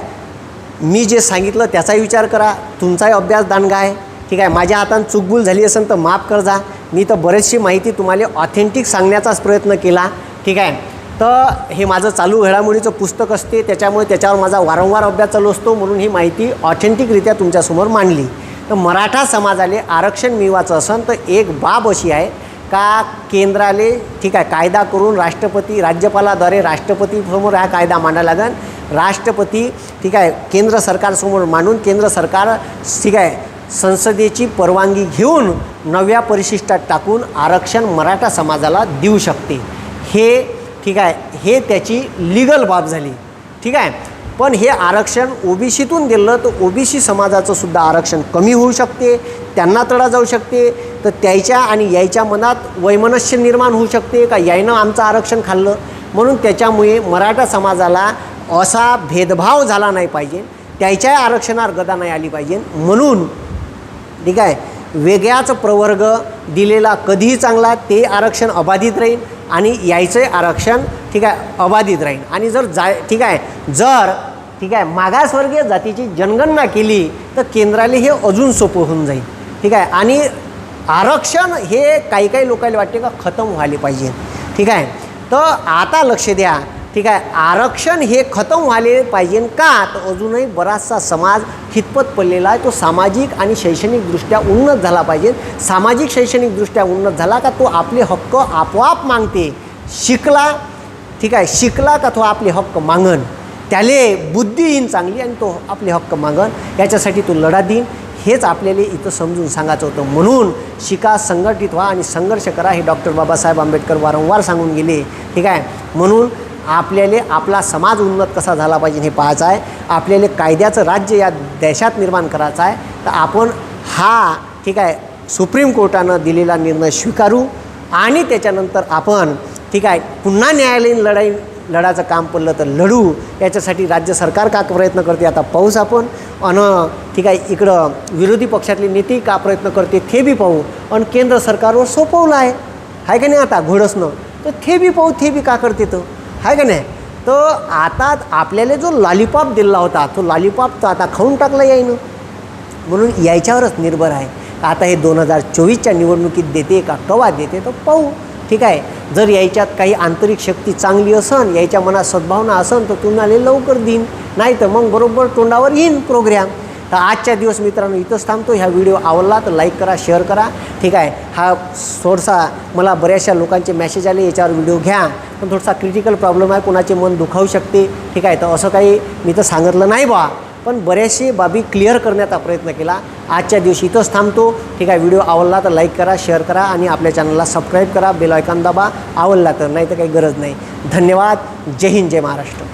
A: मी जे सांगितलं त्याचाही विचार करा. तुमचाही अभ्यास दांडगा आहे, ठीक आहे. माझ्या हातानं चूकभूल झाली असेल तर माफ कर जा. मी तर बरेचशी माहिती तुम्हाला ऑथेंटिक सांगण्याचाच प्रयत्न केला, ठीक आहे. तर हे माझं चालू घडामोडीचं पुस्तक असते, त्याच्यामुळे त्याच्यावर माझा वारंवार अभ्यास चालू असतो, म्हणून ही माहिती ऑथेंटिकरित्या तुमच्यासमोर मांडली. तर मराठा समाजाले आरक्षण मिळवायचं असेल तर एक बाब अशी आहे का केंद्राले, ठीक आहे, कायदा करून राज्यपालाद्वारे राष्ट्रपतीसमोर हा कायदा मांडायला लागेल. राष्ट्रपती, ठीक आहे, केंद्र सरकारसमोर मांडून केंद्र सरकार, ठीक आहे, संसदेची परवानगी घेऊन नव्या परिशिष्टात टाकून आरक्षण मराठा समाजाला देऊ शकते. हे, ठीक आहे, हे त्याची लीगल बाब झाली, ठीक आहे. पण हे आरक्षण ओबीसीतून दिलं तर ओबीसी समाजाचं सुद्धा आरक्षण कमी होऊ शकते, त्यांना तडा जाऊ शकते. तर त्याच्या आणि यायच्या मनात वैमनस्य निर्माण होऊ शकते का यायनं आमचं आरक्षण खाल्लं. म्हणून त्याच्यामुळे मराठा समाजाला असा भेदभाव झाला नाही पाहिजे, त्याच्या आरक्षणावर गदा नाही आली पाहिजे. म्हणून, ठीक आहे, वेगळ्याच प्रवर्ग दिलेला कधीही चांगला, ते आरक्षण अबाधित राहील आणि यायचं आरक्षण, ठीक आहे, अबाधित राहील. आणि ठीक आहे, ठीक आहे, मागासवर्गीय जातीची जनगणना केली तर केंद्राला हे अजून सोपं होऊन जाईल, ठीक आहे. आणि आरक्षण हे काही लोकांना वाटते का खतम व्हायला पाहिजे, ठीक आहे. तर आता लक्ष द्या, ठीक आहे, आरक्षण हे खतम व्हायला पाहिजे का, तर अजूनही बराचसा समाज हितपत पडलेला आहे. तो सामाजिक आणि शैक्षणिकदृष्ट्या उन्नत झाला पाहिजे. सामाजिक शैक्षणिकदृष्ट्या उन्नत झाला का तो आपले हक्क आपोआप मागते. शिकला, ठीक आहे, शिकला का तो आपले हक्क मागन, त्याले बुद्धी येईन चांगली आणि तो आपले हक्क मागन, याच्यासाठी तो लढा देईन. हेच आपल्याला इथं समजून सांगायचं होतं. म्हणून शिका, संघटित व्हा आणि संघर्ष करा, हे डॉक्टर बाबासाहेब आंबेडकर वारंवार सांगून गेले, ठीक आहे. म्हणून आपल्याला आपला समाज उन्नत कसा झाला पाहिजे हे पाहायचं आहे. आपल्याला कायद्याचं राज्य या देशात निर्माण करायचं आहे. तर आपण हा, ठीक आहे, सुप्रीम कोर्टानं दिलेला निर्णय स्वीकारू आणि त्याच्यानंतर आपण, ठीक आहे, पुन्हा न्यायालयीन लढायचं काम पडलं तर लढू. याच्यासाठी राज्य सरकार का प्रयत्न करते आता पाहूच आपण. आणि, ठीक आहे, इकडं विरोधी पक्षातले नेते का प्रयत्न करते ते बी पाहू. आणि केंद्र सरकारवर सोपवलं आहे का नाही आता घोडसनं, तर ते बी पाहू, ते बी का करते तर आहे का नाही. तर आता आपल्याला जो लॉलीपॉप दिला होता तो लॉलीपॉप तर आता खाऊन टाकला यायनं. म्हणून याच्यावरच निर्भर आहे आता हे 2024च्या निवडणुकीत देते का कवा देते तर पाहू, ठीक आहे. जर याच्यात काही आंतरिक शक्ती चांगली असन, याच्या मनात सद्भावना असन तर तुम्हाला लवकर देईन, नाही तर मग बरोबर तोंडावर येईन प्रोग्राम. तर आजच्या दिवस मित्रांनो इथंच थांबतो. ह्या व्हिडिओ आवडला तर लाईक करा, शेअर करा, ठीक आहे. हा थोडासा मला बऱ्याचशा लोकांचे मेसेज आले याच्यावर व्हिडिओ घ्या, पण थोडासा क्रिटिकल प्रॉब्लेम आहे, कोणाचे मन दुखावू शकते, ठीक आहे. तर असं काही मी तर सांगितलं नाही बा, पण बऱ्याचशे बाबी क्लिअर करण्याचा प्रयत्न केला. आजच्या दिवशी इथंच थांबतो, ठीक आहे. व्हिडिओ आवडला तर लाईक करा, शेअर करा आणि आपल्या चॅनलला सबस्क्राईब करा, बेल आयकॉन दाबा आवडला तर, नाही तर काही गरज नाही. धन्यवाद. जय हिंद, जय महाराष्ट्र.